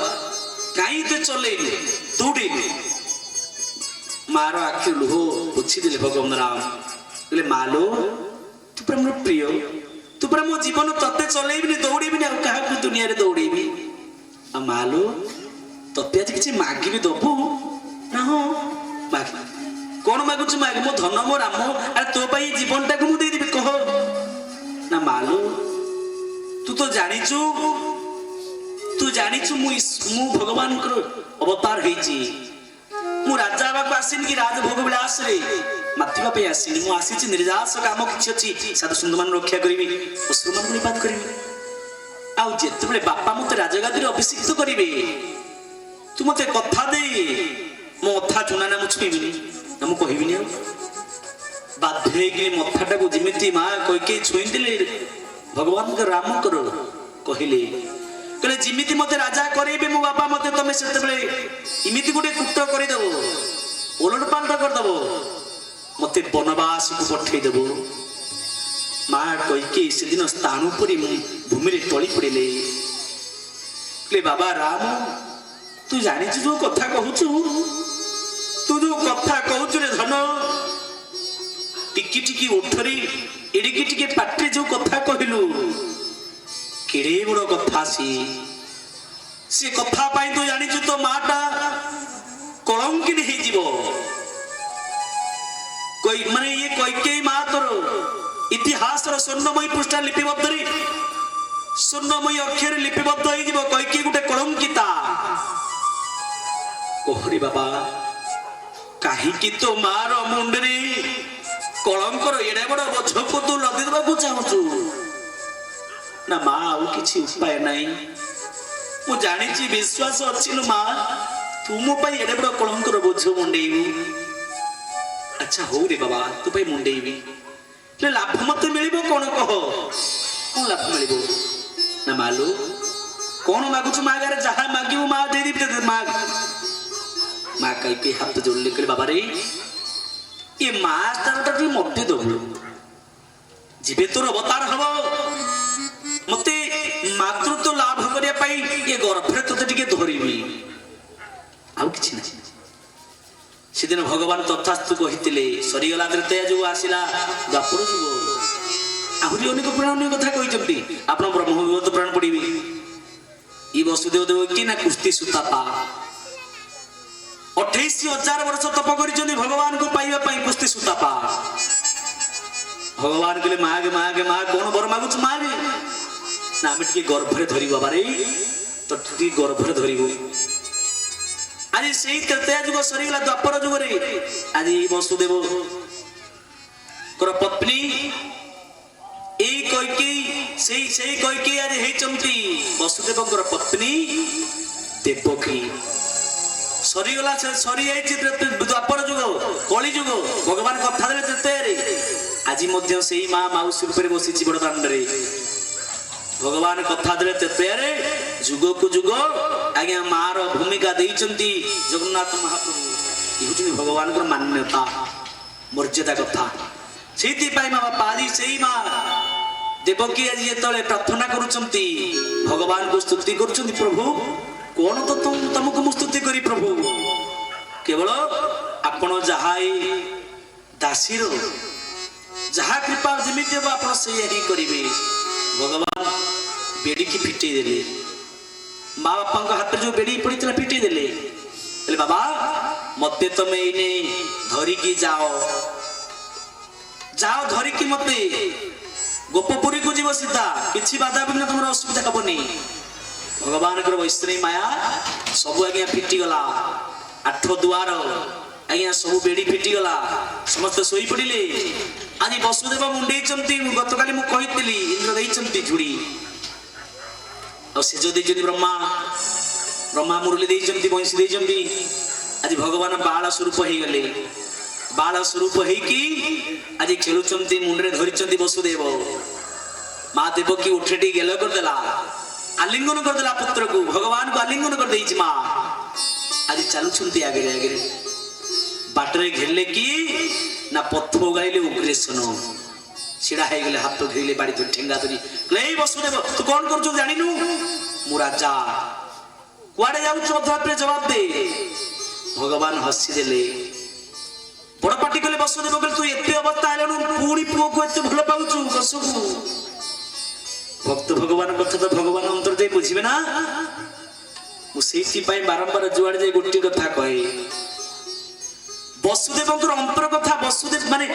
B: କାହିଁ ତୁ ଚଲେଇଲୁ ଦୌଡେଇଲୁ? ମାର ଆଖି ଲୁହ ପୋଛିଦେଲେ ଭଗବାନ ରାମ। କହିଲେ ମାଲୋ ତୁ ପୁରା ମୋର ପ୍ରିୟ, ତୁ ପୁରା ମୋ ଜୀବନ ତତେ ଚଲେଇବିନି, ଦୌଡେଇବିନି, ଆଉ କାହାକୁ ତୁ ଦୁନିଆରେ ଦୌଡେଇବି। ଆଉ ମାଲୋ ତତେ ଆଜି କିଛି ମାଗିବି ଦବୁ ନା? ହଁ ମାଗ। କଣ ମାଗୁଛୁ ମାଗ। ମୋ ଧନ ମୋ ରାମ, ଆରେ ତୋ ପାଇଁ ଜୀବନଟାକୁ ମୁଁ ଦେଇଦେବି କହ। ନା ମାଲୋ ତୁ ତ ଜାଣିଛୁ, ମୁଁ ଭଗବାନଙ୍କର ଅବତାର ହେଇଛି। ମୁଁ ରାଜା ହେବାକୁ ଆସିନି କି ରାଜଭୋଗ ବିଳାସରେ ମାତିବା ପାଇଁ ଆସିନି। ମୁଁ ଆସିଛି ନିର୍ଯାସ କାମ କିଛି ଅଛି, ସାଧୁ ସୁନ୍ଦର ମାନଙ୍କୁ ରକ୍ଷା କରିବି, ଅସୁରମାନଙ୍କୁ ନିପାତ କରିବି। ଆଉ ଯେତେବେଳେ ବାପା ମତେ ରାଜଗାଦିରେ ଅଭିଷିକ୍ତ କରିବେ, ତୁ ମତେ କଥା ଦେ ମୋ ମଥା ଚୁନା ନା ମୁଁ ଛୁଇଁବିନି ନା ମୁଁ କହିବିନି। ଆଉ ବାଧ୍ୟ ହେଇକି ମଥାଟାକୁ ଯେମିତି ମା କୈକେୟୀ ଛୁଇଁଥିଲେ ଭଗବାନଙ୍କ ରାମଙ୍କର କହିଲେ ଯେମିତି ମତେ ରାଜା କରେଇବେ ମୋ ବାପା ମତେ, ତମେ ସେତେବେଳେ ଏମିତି ଗୋଟେ କୁଟ କରିଦେବ, ଓଲଟ ପାଲଟ କରିଦେବ, ମତେ ବନବାସକୁ ପଠେଇଦେବ। ମା କୈକେୟୀ ସେଦିନ ସ୍ଥାଣୁ ପରି ଭୂମିରେ ଟଳି ପଡ଼ିଲେ। ବାବା ରାମ ତୁ ଜାଣିଛୁ ଯୋଉ କଥା କହୁଛୁ, ରେ ଧନ, ଟିକି ଟିକି ଓଠରେ ଏଡ଼ିକି ଟିକେ ପାଟିରେ ଯୋଉ କଥା କହିଲୁ, କେଡ଼େ ବଡ଼ କଥା ସେ କଥା ପାଇଁ ତୁ ଜାଣିଛୁ ତୋ ମାଟା କଳଙ୍କିନୀ ହେଇଯିବ। ମାନେ ଇଏ କୈକେୟୀ ମା ତୋର ଇତିହାସର ସ୍ୱର୍ଣ୍ଣମୟୀ ପୃଷ୍ଠା ଲିପିବଦ୍ଧରେ, ସ୍ୱର୍ଣ୍ଣମୟୀ ଅକ୍ଷରେ ଲିପିବଦ୍ଧ ହେଇଯିବ। କୈକେୟୀ ଗୋଟେ କଳଙ୍କିତା। କୋହରି ବାବା କାହିଁକି ତୋ ମାର ମୁଣ୍ଡରେ କଳଙ୍କର ଏଡ଼େ ବଡ଼ ବୋଝକୁ ତୁ ଲଦି ଦେବାକୁ ଚାହୁଁଛୁ? ନା ମା ଆଉ କିଛି ଉପାୟ ନାହିଁ। ମୁଁ ଜାଣିଛି, ବିଶ୍ୱାସ ଅଛି ଲୋ ମା, ତୁ ମୋ ପାଇଁ ଏଡ଼େ ବଡ଼ କଳଙ୍କର ବୋଝ ମୁଣ୍ଡେଇବୁ। ଆଚ୍ଛା ହଉ ରେ ବାବା, ତୋ ପାଇଁ ମୁଣ୍ଡେଇବି, ହେଲେ ଲାଭ ମତେ ମିଳିବ କଣ କହ? କଣ ଲାଭ ମିଳିବ? ନା ମାଲୋ କଣ ମାଗୁଛୁ ମାଗାରେ? ଯାହା ମାଗିବୁ ମା ଦେଇଦେବି ତତେ। ମା କୈକେୟୀ ହାତ ଯୋଡ଼ିଲେ, କହିଲେ ବାବାରେ ଏ ମା ସ୍ଥାନଟା ଟିକେ ମତେ ଦବୁ। ଯିବେ ତୋର ଅବତାର ହବ, ମତେ ମାତୃତ୍ୱ ଲାଭ କରିବା ପାଇଁ ଏ ଗର୍ଭରେ ତତେ ଟିକେ ଧରିବି, ଆଉ କିଛି ନାହିଁ। ସେଦିନ ଭଗବାନ ତଥାସ୍ତୁ କହିଥିଲେ। ସରିଗଲା ତ୍ରେତୟା ଯୁଗ, ଆସିଲା ଦ୍ୱାପର ଯୁଗ। ଆହୁରି ଅନେକ ପୁରାଣ କଥା କହିଛନ୍ତି। ଆପଣ ବ୍ରହ୍ମବିବର୍ତ୍ତ ପୁରାଣ ପଢିବେ। ଇ ବସୁଦେବ ଦେବକୀ ନା କୁସ୍ତି ସୁତାପା 28,000 ବର୍ଷ ତପ କରିଛନ୍ତି ଭଗବାନଙ୍କୁ ପାଇବା ପାଇଁ। କୁସ୍ତି ସୁତାପା ଭଗବାନ କହିଲେ ମାଗେ ମାଗେ ମା, କଣ ବର ମାଗୁଛୁ ମାଗେ। ନା ଆମେ ଟିକେ ଗର୍ଭରେ ଧରିବୁ ବାବାରେ, ତ ଟିକେ ଗର୍ଭରେ ଧରିବୁ। ଆଜି ସେଇ ତ୍ରେତୟା ଯୁଗ ସରିଗଲା, ଦ୍ୱାପର ଯୁଗରେ ଆଜି ବସୁଦେବ ପତ୍ନୀ ଏଇ କୈକେୟୀ, ସେଇ କୈକେୟୀ ଆଜି ହେଇଛନ୍ତି ବସୁଦେବଙ୍କର ପତ୍ନୀ ଦେବକୀ। ସରିଗଲା, ସରିଯାଇଛି ଦ୍ୱାପର ଯୁଗ, କଳି ଯୁଗ। ଭଗବାନ କଥା ଦେଲେ ତ୍ରେତୟାରେ, ଆଜି ମଧ୍ୟ ସେଇ ମା ମାଉସୀ ଉପରେ ବସିଛି ବଡ଼ ଦାଣ୍ଡରେ। ଭଗବାନ କଥା ଦେଲେ ତ୍ରେତୟାରେ, ଯୁଗକୁ ଯୁଗ ଆଜ୍ଞା ମାର ଭୂମିକା ଦେଇଛନ୍ତି ଜଗନ୍ନାଥ ମହାପ୍ରଭୁ। ଏ ହେଉଛନ୍ତି ଭଗବାନଙ୍କର ମାନ୍ୟତା, ମର୍ଯ୍ୟାଦା କଥା। ସେଇଥିପାଇଁ ମା ବାପା ଆଜି ସେଇ ମା ଦେବକୀ ଆଜି ଯେତେବେଳେ ପ୍ରାର୍ଥନା କରୁଛନ୍ତି, ଭଗବାନଙ୍କୁ ସ୍ତୁତି କରୁଛନ୍ତି, ପ୍ରଭୁ କଣ ତ ତମକୁ ମୁଁ ସ୍ତୁତି କରି ପ୍ରଭୁ, କେବଳ ଆପଣ ଯାହା ଏଇ ଦାସୀର ଯାହା କୃପା ଯେମିତି ହେବ ଆପଣ ସେଇଆ ହିଁ କରିବେ। ଭଗବାନ ବେଡ଼ିକି ଫିଟେଇ ଦେଲେ। ମା ବାପାଙ୍କ ହାତରେ ଯୋଉ ବେଡ଼ି ପଡ଼ିଥିଲା ଫିଟେଇ ଦେଲେ। ହେଲେ ବାବା ମତେ ତମେ ଏଇନେ ଧରିକି ଯାଅ ଧରିକି ମତେ ଗୋପପୁରୀକୁ ଯିବ ସିଧା, କିଛି ବାଧାବିଘ୍ନ ତମର ଅସୁବିଧା ହବନି। ଭଗବାନଙ୍କର ବୈଷ୍ଣବୀ ମାୟା ସବୁ ଆଜ୍ଞା ଫିଟିଗଲା। 8 ଦୁଆର ଆଜ୍ଞା ସବୁ ବେଡ଼ି ଫିଟିଗଲା, ସମସ୍ତେ ଶୋଇପଡ଼ିଲେ। ଆଜି ବସୁଦେବ ମୁଣ୍ଡେଇଛନ୍ତି, ଗତକାଲି ମୁଁ କହିଥିଲି ଇନ୍ଦ୍ର ଦେଇଛନ୍ତି ଝୁଡ଼ି, ଆଉ ସେଜ ଦେଇଛନ୍ତି ବ୍ରହ୍ମା ମୁରଲି ଦେଇଛନ୍ତି, ବଂଶୀ ଦେଇଛନ୍ତି। ଆଜି ଭଗବାନ ବାଳ ସ୍ୱରୂପ ହେଇଗଲେ। ବାଳ ସ୍ୱରୂପ ହେଇକି ଆଜି ଖେଳୁଛନ୍ତି, ମୁଣ୍ଡରେ ଧରିଛନ୍ତି ବସୁଦେବ। ମା ଦେବକୀ ଉଠେଟି ଗେଲ କରିଦେଲା, ଆଲିଙ୍ଗନ କରିଦେଲା ପୁତ୍ରକୁ, ଭଗବାନଙ୍କୁ ଆଲିଙ୍ଗନ କରିଦେଇଛି ମା। ଆଜି ଚାଲୁଛନ୍ତି ଆଗରେ ଆଗରେ। ବାଟରେ ଘେରିଲେ କି ନା ପଥ ଉଗାଇଲେ ଉଗ୍ରେସନ। ଛିଡ଼ା ହେଇଗଲେ, ହାତ ଘେରିଲେ, ବାଡ଼ି ଧରି ଠେଙ୍ଗା ଧରି, ଏଇ ବସୁଦେବ ତୁ କଣ କରୁଛୁ ଜାଣିନୁ? ମୁଁ ରାଜା, କୁଆଡେ ଯାଉଛୁ ଅଧରାତ୍ରିରେ ଜବାବ ଦେ। ଭଗବାନ ହସିଦେଲେ, ବଡ ପାଟି କଲେ। ବସୁଦେବ କହିଲେ ତୁ ଏତେ ଅବସ୍ଥା ହେଲାଣୁ, ପୁଣି ପୁଅକୁ ଏତେ ଭଲ ପାଉଛୁ ବସୁକୁ। ଭକ୍ତ ଭଗବାନ କଥା ତ ଭଗବାନ ଅନ୍ତର ଦେଇ ବୁଝିବେ ନା। ମୁଁ ସେଇଥିପାଇଁ ବାରମ୍ବାର ଯୁଆଡେ ଯାଇ ଗୋଟିଏ କଥା କହେ, ବସୁଦେବଙ୍କର ଅନ୍ତର କଥା, ବସୁଦେବ ମାନେ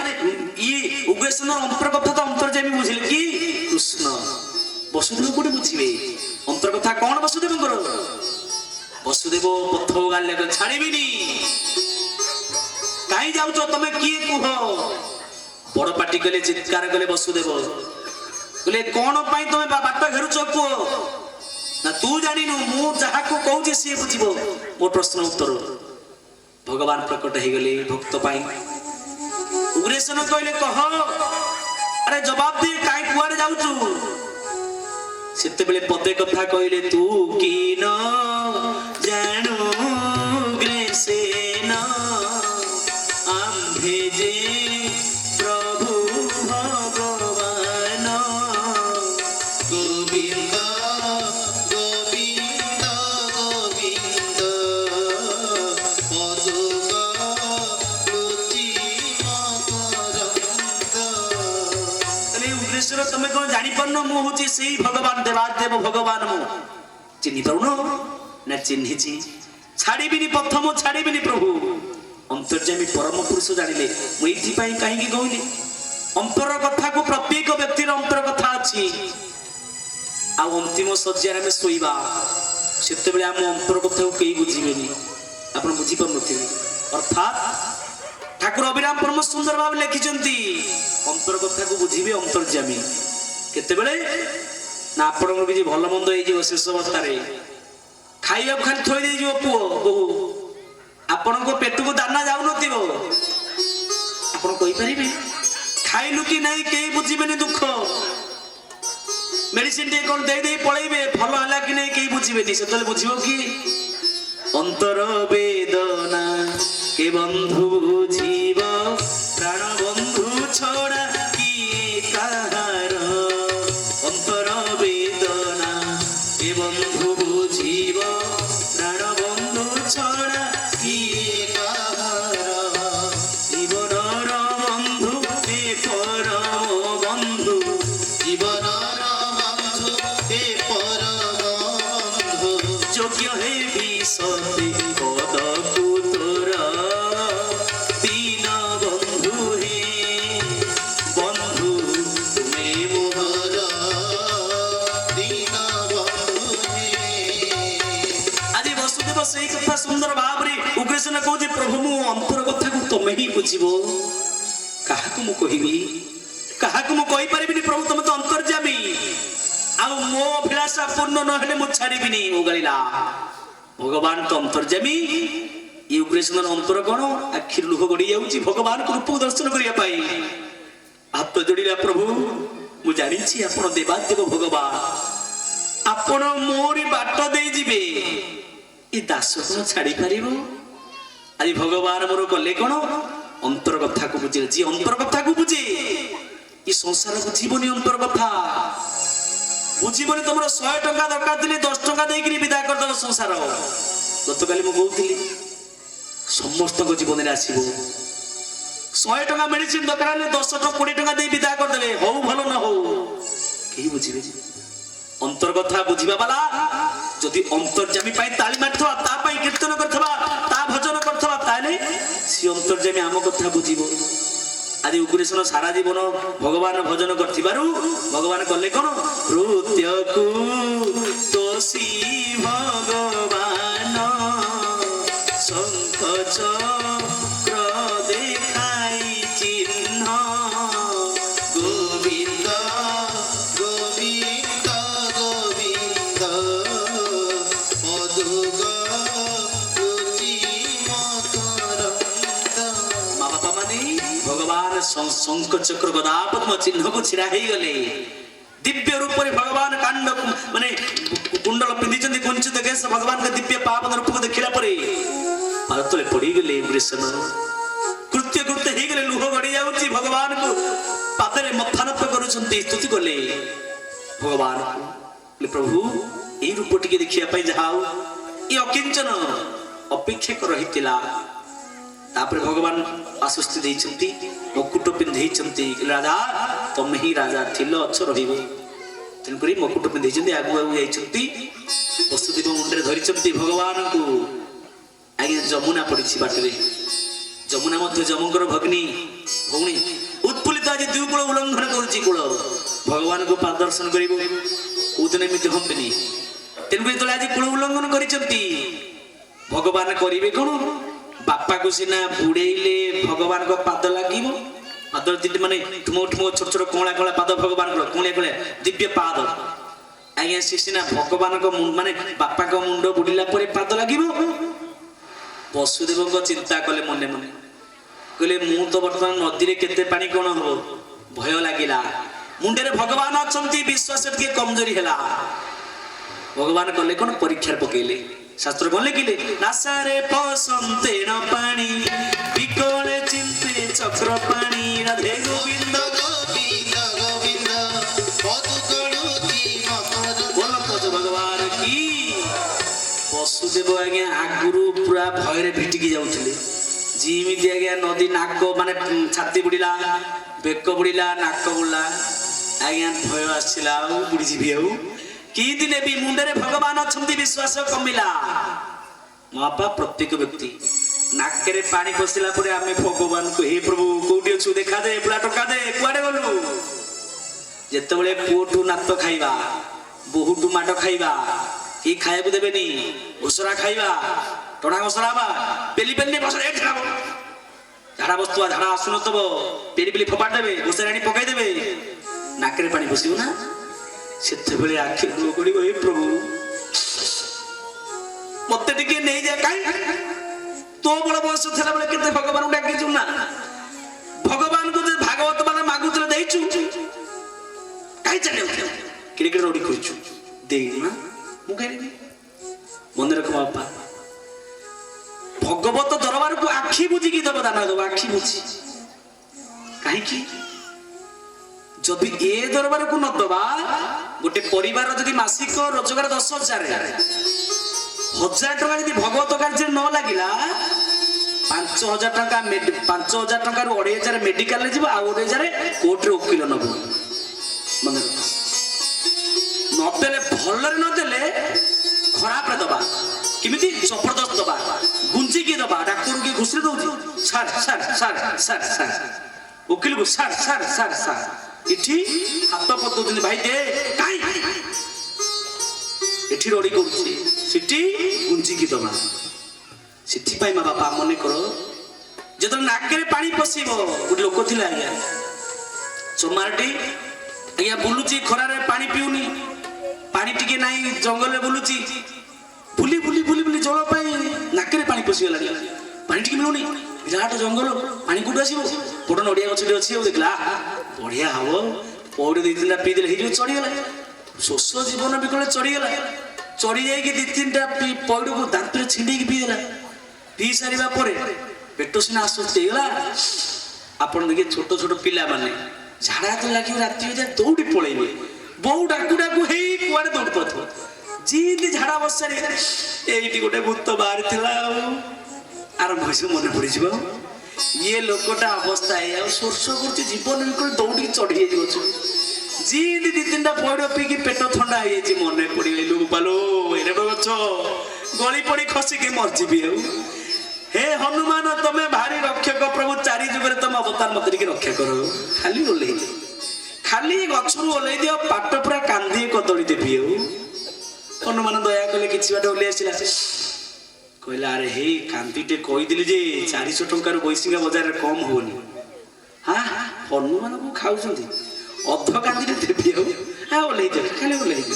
B: ଇଏ ଉଗ୍ରସେନର ଅନ୍ତର କଥା ତ ଅନ୍ତର୍ଯାମୀ ବୁଝିଲେ କି କୃଷ୍ଣ, ବସୁଦେବ କୋଉଠି ବୁଝିବେ ଅନ୍ତର କଥା କଣ ବସୁଦେବଙ୍କର? ବସୁଦେବ ପଥ ଗାଲେ ଛାଡ଼ିବିନି, କାହିଁ ଯାଉଛ ତମେ କିଏ କୁହ? ବଡ ପାଟି କଲେ, ଚିତ୍କାର କଲେ ବସୁଦେବ, କହିଲେ କଣ ପାଇଁ ତମେ ବାଟ ଘେରୁଛ କୁହ? ନା ତୁ ଜାଣିନୁ, ମୁଁ ଯାହାକୁ କହୁଛି ସିଏ ବୁଝିବ ମୋ ପ୍ରଶ୍ନ ଉତ୍ତର। ଭଗବାନ ପ୍ରକଟ ହେଇଗଲେ ଭକ୍ତ ପାଇଁ। ଉଗ୍ରସେନ କହିଲେ କହ, ଆରେ ଜବାବ ଦେ, କାହିଁ କୁଆଡେ ଯାଉଛୁ? ସେତେବେଳେ ପଦେ କଥା କହିଲେ, ତୁ କି ନ ଜାଣୁ ଉଗ୍ରସେନ ଆମ୍ଭେ ଯେ ପ୍ରଭୁ ଭଗବାନ
A: ଗୋବିନ୍ଦ ଗୋବିନ୍ଦ ଗୋବିନ୍ଦ ପଦୁଗରୁଚି ମକରନ୍ଦ।
B: ଉଗ୍ରେଶ୍ଵର ତମେ କଣ ଜାଣିପାରୁନ ମୁଁ ହଉଛି ସେଇ ଭଗବାନ, ଦେବାଦେବ ଭଗବାନ। ମୁଁ ଚିହ୍ନି ପାରୁନ? ନା ଚିହ୍ନିଛି। ଛାଡ଼ିବିନି ପଥ, ମୁଁ ଛାଡ଼ିବିନି ପ୍ରଭୁ। ଅନ୍ତର୍ଯାମୀ ପରମ ପୁରୁଷ ଜାଣିଲେ। ମୁଁ ଏଇଥିପାଇଁ କାହିଁକି କହିଲି, ଅନ୍ତର କଥାକୁ ପ୍ରତ୍ୟେକ ବ୍ୟକ୍ତିର ଅନ୍ତର କଥା ଅଛି। ଆଉ ଅନ୍ତିମ ଶଯ୍ୟାରେ ଆମେ ଶୋଇବା, ସେତେବେଳେ ଆମ ଅନ୍ତର କଥାକୁ କେହି ବୁଝିବେନି। ଆପଣ ବୁଝିପାରୁନଥିବେ। ଅର୍ଥାତ୍ ଠାକୁର ଅଭିରାମ ପରମ ସୁନ୍ଦର ଭାବେ ଲେଖିଛନ୍ତି, ଅନ୍ତର କଥାକୁ ବୁଝିବେ ଅନ୍ତର୍ଯାମୀ। କେତେବେଳେ ନା ଆପଣଙ୍କର କିଛି ଭଲ ମନ୍ଦ ହେଇଯିବ, ଶେଷ ଅବସ୍ଥାରେ ଖାଇବାକୁ ଖାଲି ଥୋଇ ଦେଇଯିବ ପୁଅ ବୋହୁ, ଆପଣଙ୍କ ପେଟକୁ ଦାନା ଯାଉନଥିବ, ଆପଣ କହିପାରିବେ ଖାଇଲୁ କି ନାହିଁ, କେହି ବୁଝିବେନି ଦୁଃଖ। ମେଡିସିନ ଟିକେ କଣ ଦେଇ ଦେଇ ପଳେଇବେ, ଭଲ ହେଲା କି ନାହିଁ କେହି ବୁଝିବେନି। ସେତେବେଳେ ବୁଝିବ କି ଅନ୍ତର ବେଦନା କେ ବନ୍ଧୁ ବୁଝିବ, ପ୍ରାଣ ବନ୍ଧୁ ଛଡ଼ା କିଏ କାହାର? ଅନ୍ତର ବେଦନା କେ ବନ୍ଧୁ ବୁଝିବ, ପ୍ରାଣ ବନ୍ଧୁ ଛଡ଼ା କିଏ କାହାର? ଜୀବନର ବନ୍ଧୁ ଏ ପରମ ବନ୍ଧୁ,
A: ଜୀବନର ବନ୍ଧୁ ହେ ପରମ ବନ୍ଧୁ,
B: ଯୋଗ୍ୟ ହେବି ସତେ ପଦକୁ ତୋର, ଦୀନ ବନ୍ଧୁ হে ବନ୍ଧୁ ତୁମେ
A: ମୋହର ଦୀନ ବନ୍ଧୁ ହେ।
B: ଆଜି ବସୁଦେବ ସେଇ କଥା ସୁନ୍ଦର ଭାବରେ ଉଗ୍ରସେନ କହୁଛି, ପ୍ରଭୁ ମୁଁ ଅନ୍ତର କଥାକୁ ତମେ ହିଁ ବୁଝିବ, କାହାକୁ ମୁଁ କହିବି, କାହାକୁ ମୁଁ କହିପାରିବିନି ପ୍ରଭୁ, ତମେ ତ ଅନ୍ତର୍ଯାମୀ। ଆଉ ମୋ ଅଭିଳାଷା ପୂର୍ଣ୍ଣ ନହେଲେ ମୁଁ ଛାଡ଼ିବିନି। ଓଗାଳିଲା ଭଗବାନ ତ ଅନ୍ତର୍ଯାମୀ। ଏ ଉଗ୍ରସେନର ଅନ୍ତର କଣ? ଆଖିରୁ ଲୁହ ଗଡ଼ି ଯାଉଛି ଭଗବାନଙ୍କ ରୂପକୁ ଦର୍ଶନ କରିବା ପାଇଁ। ହାତ ଯୋଡ଼ିଲା, ପ୍ରଭୁ ମୁଁ ଜାଣିଛି ଆପଣ ଦେବାଦେବ ଭଗବାନ, ଆପଣ ମୋରି ବାଟ ଦେଇ ଯିବେ, ଏ ଦାସ କଣ ଛାଡ଼ି ପାରିବ? ଆଜି ଭଗବାନ ମୋର କଲେ କଣ? ଅନ୍ତର କଥାକୁ ବୁଝିଲେ। ଯିଏ ଅନ୍ତର କଥାକୁ ବୁଝେ, ଏ ସଂସାର ବୁଝିବନି ଅନ୍ତର କଥା, ବୁଝିବନି। ତମର 100 ଟଙ୍କା ଦରକାର ଥିଲେ 10 ଟଙ୍କା ଦେଇକିରି ବିଦା କରିଦବ ସଂସାର। ଗତକାଲି ମୁଁ କହୁଥିଲି, ସମସ୍ତଙ୍କ ଜୀବନରେ ଆସିବ 100 ଟଙ୍କା ମେଡିସିନ ଦରକାର ହେଲେ 10 ଟଙ୍କା 20 ଟଙ୍କା ଦେଇ ବିଦା କରିଦେବେ, ହଉ ଭଲ ନ ହଉ କେହି ବୁଝିବେ। ଅନ୍ତର କଥା ବୁଝିବା ବାଲା ଯଦି ଅନ୍ତର୍ଯାମୀ ପାଇଁ ତାଳି ମାରିଥିବା, ତା ପାଇଁ କୀର୍ତ୍ତନ କରିଥିବା, ତା ଭଜନ କରିଥିବା, ତାହେଲେ ସେ ଅନ୍ତର୍ଯାମୀ ଆମ କଥା ବୁଝିବ। ଆଜି ଉଗ୍ରସେନ ସାରା ଜୀବନ ଭଗବାନ ଭଜନ କରିଥିବାରୁ ଭଗବାନ କଲେ କଣ? ହୃଦୟକୁ ତୋଷି ଭଗବାନ ଶଙ୍ଖ ଚକ୍ର ଦେଖାଇ ଚିହ୍ନ,
A: ଗୋବିନ୍ଦ ଗୋବିନ୍ଦ ଗୋବିନ୍ଦ ପଦୁଗରୁଚି ମକରନ୍ଦ।
B: ମା ବାପା ମାନେ ଭଗବାନ ଶଙ୍ଖ ଚକ୍ର ଗଦା ପଦ୍ମ ଚିହ୍ନକୁ ଛିଡ଼ା ହେଇଗଲେ। ଦିବ୍ୟ ରୂପରେ ଭଗବାନ କାଣ୍ଡ ମାନେ କୁଣ୍ଡଳ ପିନ୍ଧିଛନ୍ତି, କୁଞ୍ଚିତ କେଶ, ଭଗବାନଙ୍କ ଦିବ୍ୟ ପାବନ ରୂପକୁ ଦେଖିଲା ପରେ ପାଦ ତଳେ ପଡ଼ିଗଲେ ଉଗ୍ରସେନ। କୃତ୍ୟ କୃତ୍ୟ ହେଇଗଲେ, ଲୁହ ଗଡ଼ି ଯାଉଛି, ଭଗବାନଙ୍କୁ ପାଦରେ ମଥାନତ କରୁଛନ୍ତି, ସ୍ତୁତି କଲେ ଭଗବାନ। ପ୍ରଭୁ ଏଇ ରୂପ ଟିକେ ଦେଖିବା ପାଇଁ ଯାହା ହଉ ଏ ଅକିଞ୍ଚନ ଅପେକ୍ଷା ରହିଥିଲା। ତାପରେ ଭଗବାନ ଆଶ୍ୱସ୍ତି ଦେଇଛନ୍ତି, ମୁକୁଟ ପିନ୍ଧେଇଛନ୍ତି, ରାଜା ତମେ ହିଁ ରାଜା ଥିଲ, ଅଛ ରହିବ। ତେଣୁକରି ମକୁଟ ପିନ୍ଧିଛନ୍ତି ଆଗୁ ଆଗୁ ଯାଇଛନ୍ତି ବସୁଦେବ ମୁଣ୍ଡରେ ଧରିଛନ୍ତି ଭଗବାନଙ୍କୁ। ଆଜ୍ଞା ଯମୁନା ପଡ଼ିଛି ବାଟରେ, ଯମୁନା ମଧ୍ୟ ଯମଙ୍କର ଭଗ୍ନୀ ଭଉଣୀ ଉତ୍ଫୁଲ୍ଲିତ ଆଜି ଦୁଇ କୂଳ ଉଲ୍ଲଙ୍ଘନ କରୁଛି କୂଳ ଭଗବାନଙ୍କୁ ପାଦ ଦର୍ଶନ କରିବ କୋଉଦିନ ଏମିତି ହନ୍ତିନି। ତେଣୁକରି ଯେତେବେଳେ ଆଜି କୂଳ ଉଲ୍ଲଙ୍ଘନ କରିଛନ୍ତି ଭଗବାନ କରିବେ କଣ? ବାପାକୁ ସିନା ବୁଡେଇଲେ ଭଗବାନଙ୍କ ପାଦ ଲାଗିବ, ପାଦ ମାନେ ଠୁମ ଠୁମ ଛୋଟ ଛୋଟ କଅଁଳା କଅଁଳା ପାଦ ଭଗବାନଙ୍କର କଅଁଳିଆ କଅଁଳିଆ ଦିବ୍ୟ ପାଦ। ଆଜ୍ଞା ସେ ସିନା ଭଗବାନଙ୍କ ମାନେ ବାପାଙ୍କ ମୁଣ୍ଡ ବୁଡିଲା ପରେ ପାଦ ଲାଗିବ। ବସୁଦେବଙ୍କ ଚିନ୍ତା କଲେ ମନେ ମନେ, କହିଲେ ମୁଁ ତ ବର୍ତ୍ତମାନ ନଦୀରେ କେତେ ପାଣି କଣ ହବ, ଭୟ ଲାଗିଲା। ମୁଣ୍ଡରେ ଭଗବାନ ଅଛନ୍ତି, ବିଶ୍ୱାସ ଟିକେ କମଜୋରି ହେଲା। ଭଗବାନ କଲେ କଣ? ପରୀକ୍ଷାରେ ପକେଇଲେ। ଶାସ୍ତ୍ର କଣ ଲେଖିଲେ? ନାସାରେ ପସନ୍ତେଣ ପାଣି ବିକଳେ ଚିନ୍ତେ ଚକ୍ର ପାଣି ରାଧେ ଗୋବିନ୍ଦ
A: ଗୋବିନ୍ଦ ଗୋବିନ୍ଦ ମଧୁ ଗଳୁଛି ମକର
B: ବୋଲ ଭଗବାନ କି। ବସୁଦେବ ଆଜ୍ଞା ଆଗରୁ ପୁରା ଭୟରେ ଭିଟିକି ଯାଉଥିଲେ। ଯେମିତି ଆଜ୍ଞା ନଦୀ ନାକ ମାନେ ଛାତି ବୁଡ଼ିଲା, ବେକ ବୁଡ଼ିଲା, ନାକ ବୁଡ଼ିଲା, ଆଜ୍ଞା ଭୟ ଆସିଲା ଆଉ ବୁଡ଼ିଯିବି ଆଉ କି ଦିନେ ବି ମୁଣ୍ଡରେ ଭଗବାନ ଅଛନ୍ତି ବିଶ୍ୱାସ କମିଲା। ମହାପା ପ୍ରତ୍ୟେକ ବ୍ୟକ୍ତି ନାକରେ ପାଣି ପଶିଲା ପରେ ଆମେ ଭଗବାନଙ୍କୁ ହେ ପ୍ରଭୁ କୋଉଠି ଅଛୁ ଦେଖା ଦେ, ପୁରା ଟଙ୍କା ଦେ, କୁଆଡେ ଗଲୁ? ଯେତେବେଳେ ପୁଅଠୁ ନାତ ଖାଇବା, ବୋହୂଠୁ ମାଡ଼ ଖାଇବା, କେହି ଖାଇବାକୁ ଦେବେନି, ଘୋଷରା ଖାଇବା, ଟଣା ଘୋଷରା ହବା, ପେଲି ପେଲି ବସରେ ଝାଡ଼ା ବସୁଥିବା ଝାଡ଼ା ଆସୁନଥିବ ପେଲି ପେଲି ଫୋପାଡ଼ି ଦେବେ, ଘୋଷରା ଆଣି ପକାଇଦେବେ, ନାକରେ ପାଣି ପଶିବ ନା। ସେତେବେଳେ ଆଖି ଲୁହ ପଡ଼ିବ, ହେ ପ୍ରଭୁ ମତେ ଟିକେ ନେଇଯା। କାହିଁ ତୋ ବଳ ବୟସ ଥିଲାବେଳେ କେତେ ଭଗବାନଙ୍କୁ ଡାକିଛୁ ନା, ଭଗବାନଙ୍କୁ ଭାଗବତ ମାନେ ମାଗୁଥିଲେ ଦେଇଛୁ, କାହିଁ ଚାଲିଯାଉଛୁ କିରେ ରଡ଼ି କରିଛୁ ଦେଇନି ନା ମୁଁ ଖାଇବି। ମନେ ରଖ ବାପା, ଭଗବତ ଦରବାରକୁ ଆଖି ବୁଝିକି ଦେବ ଦାନ ଦେବ, ଆଖି ବୁଝି। କାହିଁକି? ଯଦି ଏ ଦରବାରକୁ ନ ଦବା, ଗୋଟେ ପରିବାର ଯଦି ମାସିକ ରୋଜଗାର 10,000, 1,000 ଟଙ୍କା ଯଦି ଭଗବତ କାର୍ଯ୍ୟରେ ନ ଲାଗିଲା, 5,000 ଟଙ୍କା 5,000 ଟଙ୍କାରୁ 2,500 ମେଡିକାଲରେ ଯିବ, ଆଉ 2,500 କୋର୍ଟରେ ଓକିଲ ନବ। ମନେ ରଖ, ନଦେଲେ ଭଲରେ ନଦେଲେ ଖରାପରେ ଦବା, କେମିତି ଜବରଦସ୍ତ ଦବା, ଗୁଞ୍ଜିକି ଦବା। ଡାକ୍ତର କିଏ ଘୁଷୁରି ଦଉଛି, sir sir sir sir sir, ଓକିଲକୁ ସାର୍ ସାର୍ ସାର୍ ସାର୍, ଏଠି ହାତ ପତଉଛନ୍ତି ଭାଇ ଦେ, କାହିଁ ଏଠି ରଡ଼ି କରୁଛି, ସେଠି ଗୁଞ୍ଜିକି ଦବା। ସେଥିପାଇଁ ମା ବାପା ମନେ କର, ଯେତେବେଳେ ନାକରେ ପାଣି ପଶିବ, ଗୋଟେ ଲୋକ ଥିଲା ଆଜ୍ଞା ଚମାରଟି ଆଜ୍ଞା ବୁଲୁଛି ଖରାରେ, ପାଣି ପିଉନି, ପାଣି ଟିକେ ନାହିଁ, ଜଙ୍ଗଲରେ ବୁଲୁଛି, ବୁଲି ବୁଲି ବୁଲି ବୁଲି ଜଳ ପାଇଁ ନାକରେ ପାଣି ପଶିଗଲାଣି, ପାଣି ଟିକେ ମିଳୁନି, ବିରାଟ ଜଙ୍ଗଲ, ପାଣି କୋଉଠୁ ଆସିବ? ବଡ଼ ନଡ଼ିଆ ଗଛଟେ ଅଛି, ଆଉ ଦେଖିଲା ବଢିଆ ହବ, ପଇଡ଼ 2-3ଟା ପିଇଦେଲେ ହେଇଯିବ, ଚଢିଗଲା। ଶୋଷ ଜୀବନ ବିକଳେ ଚଢିଗଲା, ଚଢି ଯାଇକି 2-3ଟା ପଇଡ଼କୁ ଦାନ୍ତରେ ଛିଣ୍ଡେଇକି ପିଇଦେଲା। ପିଇ ସାରିବା ପରେ ପେଟ ସିନା ଆଶ୍ୱସ୍ତି ହେଇଗଲା। ଆପଣ ଦେଖିବେ ଛୋଟ ଛୋଟ ପିଲାମାନେ ଝାଡ଼ା ତ ଲାଗିବ, ରାତି ହଜାର ଦୌଡ଼ି ପଳେଇବେ, ବୋଉ ଡାକୁ ଡାକୁ ହେଇ କୁଆଡେ ଦୌଡ଼ି ପଡିଥିବ, ଯେମିତି ଝାଡ଼ା ବସାରେ ଏଇଠି ଗୋଟେ ଭୂତ ବାହାରିଥିଲା ଆଉ ଆରମ୍ଭ ହେଇଯିବ, ମନେ ପଡିଯିବ। ଇଏ ଲୋକଟା ଅବସ୍ଥା ଏଇ ଆଉ ଶୋଷ କରୁଛି, ଜୀବନ ବିକଳ ଦୌଡ଼ିକି ଚଢି ଯାଇଛି ଗଛ, ଯେମିତି 2-3ଟା ପଇଡ଼ ପିଇକି ପେଟ ଥଣ୍ଡା ହେଇଯାଇଛି, ମନେ ପଡିବ ଲୋକ ପାଲୋ ଏରେ ଗଛ ଗଳି ପଡି ଖସିକି ମରିଯିବି ଆଉ। हे हनुमान तमे भारी रक्षक प्रभु, 4 जुगरे तुम अवतार मत ଟିକେ रक्षा करो। खाली ओल्लै खाली गछरु ओल्लै दियो, पाट पूरा कांदी कदली देबी हो। हनुमान दया कले किछि बाटे ओल्लै आसिला, कहला अरे हे कांदीटे कहिदिली जे 400 टंकार बैसिंगा बाजार रे कम होनी। हां हनुमान को खाउछंती, अध कांदीटे देबी हो, हां ओल्लै दे, खाली ओल्लै दे,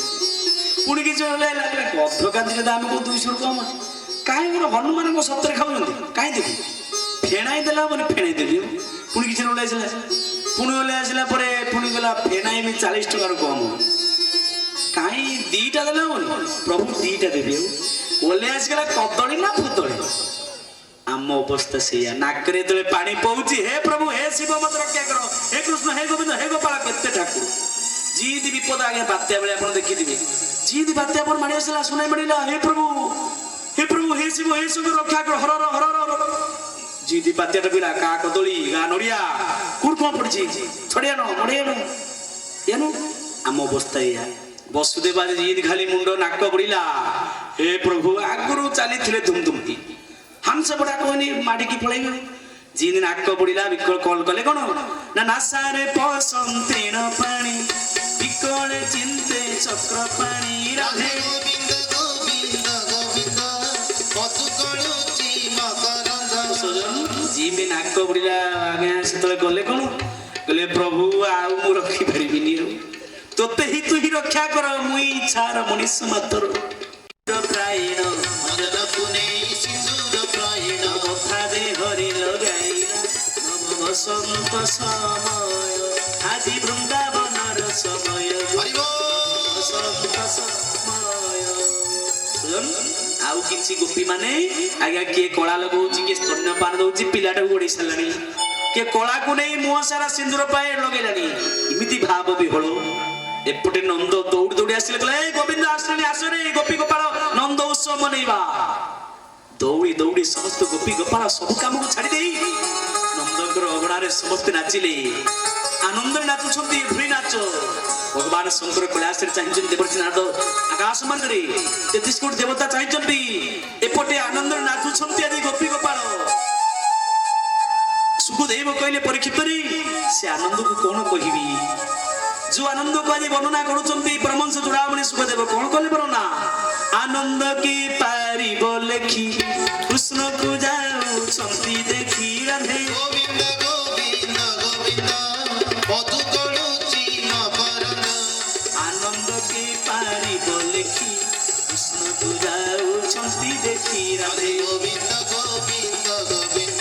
B: पुणी किछि ओल्लै लागले अध कांदीटे दाम को 200 कम अछि, काहे गोर हनुमान को सत्तर खाउछंती, काहे देबी फेणाई देला माने फेणाई देबी, पुणी किछि ओल्लै आसिला, पुणी ओल्लै आसिला परे पुणी गला फेणाई भी 40 टंकार कम हो, काहे दीटा देला माने प्रभु दीटा देबी हो, ओल्लै आसिला कदली ना फुदली। आम अवस्था सेया, नाकरे तले पानी पहुची, हे प्रभु हे शिव मत रक्षा करो, हे कृष्ण हे गोविंद हे गोपाल, केते ठाकुर जीदी विपद आगे बात्या बेले आपण देखि दिबे, जीदी बात्या पर माडी आसला सुनाई मडिला, हे प्रभु हे शिव रक्षा करो, हर हर हर जीदी बात्या टबिला का कदली गा नडिया कुर कोन पड़ची, छडिया न मडिया न एनु आम अवस्था या वसुदेव आज जीद खाली मुंड नाक बुड़िला हे प्रभु आगुरु चली धुमधुम की हंस बड़ा कहनी माड़िकी पलैब जीद नाक बुड़िला विकल कल कले कौन ना नासारे पसंतीण पानी विकल चिंते चक्र पानी राधे
A: गोविंद गोविंद गोविंद मधु गलुची मकरंद
B: जी भी नाक बुड़िला आगे से गले कौन कहले प्रभु आउ मु रखी पारिबिनी तोते ही तू ही रक्षा कर मुई छार मनुष्य मात्र प्रायण
A: मदन पुने सिंदूर प्रायण
B: कथा दे हरि लगाइला नव बसंत समय আজি বৃন্দাবনৰ समय
A: हरि बोल
B: बसंत समय आउ किछि गोपी माने आज्ञा किए कला लगाउछि किए स्तन्यपान दउछि पिलाटाକୁ गोड़ेई सारलानी किए कला को नहीं मुह सारा सिंदूर पाए लगेलानी इमिति भाव विहଳ एपटे नंद दौड़ दौड़ी आसिले कहले गोविंद आसले आसरे गोपी गोपाल नंद उत्सव मनैबा दौड़ी दौड़ी समस्त गोपी गोपाल सब काम को छाड़ी देई नंदकर अगणा रे समस्त नाचिले आनंद नाचुछंती भूरी नाच भगवान शंकर कैलाश रे चाहिछन देवर्षि नारद आकाश मार्ग रे 33 कोटी देवता चाहिछंती एपटे आनंद नाचुछंती आदि गोपी गोपाल सुखदेव कहले परीक्षित रे से आनंद को कोन कहिबी जो आनंद को आज वर्णना करुचंती परमंश चूड़ामणि सुखदेव कौन कले वर्णना आनंद की पारी लेखी कृष्ण को जाऊछंती देखी राधे
A: गोविंद गोविंद गोविंद मधु गलुची मकरंद
B: आनंद की पारी लेखी कृष्ण को जाऊछंती देखी राधे
A: गोविंद गोविंद गोविंद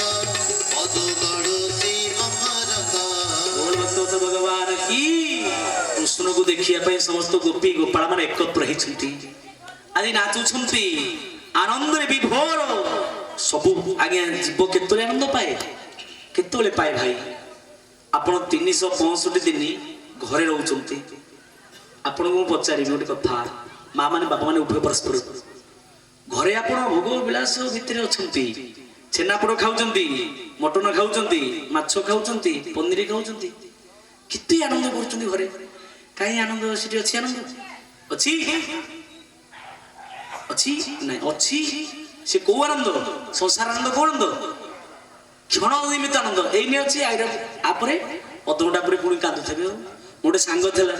A: मधु गलुची मकरंद
B: बोल भक्त भगवान की कृष्ण को देखिया समस्त गोपी गोपाल मान एकत्र होती आज नाचुंट आनंद विभोर सबू आज्ञा जीव केतले आनंद पाए केतले पाए भाई आपण 365 दिन घरे रोचंती आपण को पचारि गोटे कथा माँ माने बापा माने उभय परस्पर घरे आपण भोग विलास भितर अछंती छेनापोड़ खाउचंती मटन खाउचंती माछ खाउचंती पनीर खाउचंती केते आनंद करूचंती घरे काई आनंद सिटी अछि आनंद अछि अछि नहीं अछि से को आनंद संसार आनंद को आनंद क्षण निमित्त आनंद एई ने अछि आइरा आपरे अधघंटा परे पुणी कांदु थबे मोटे सांग थला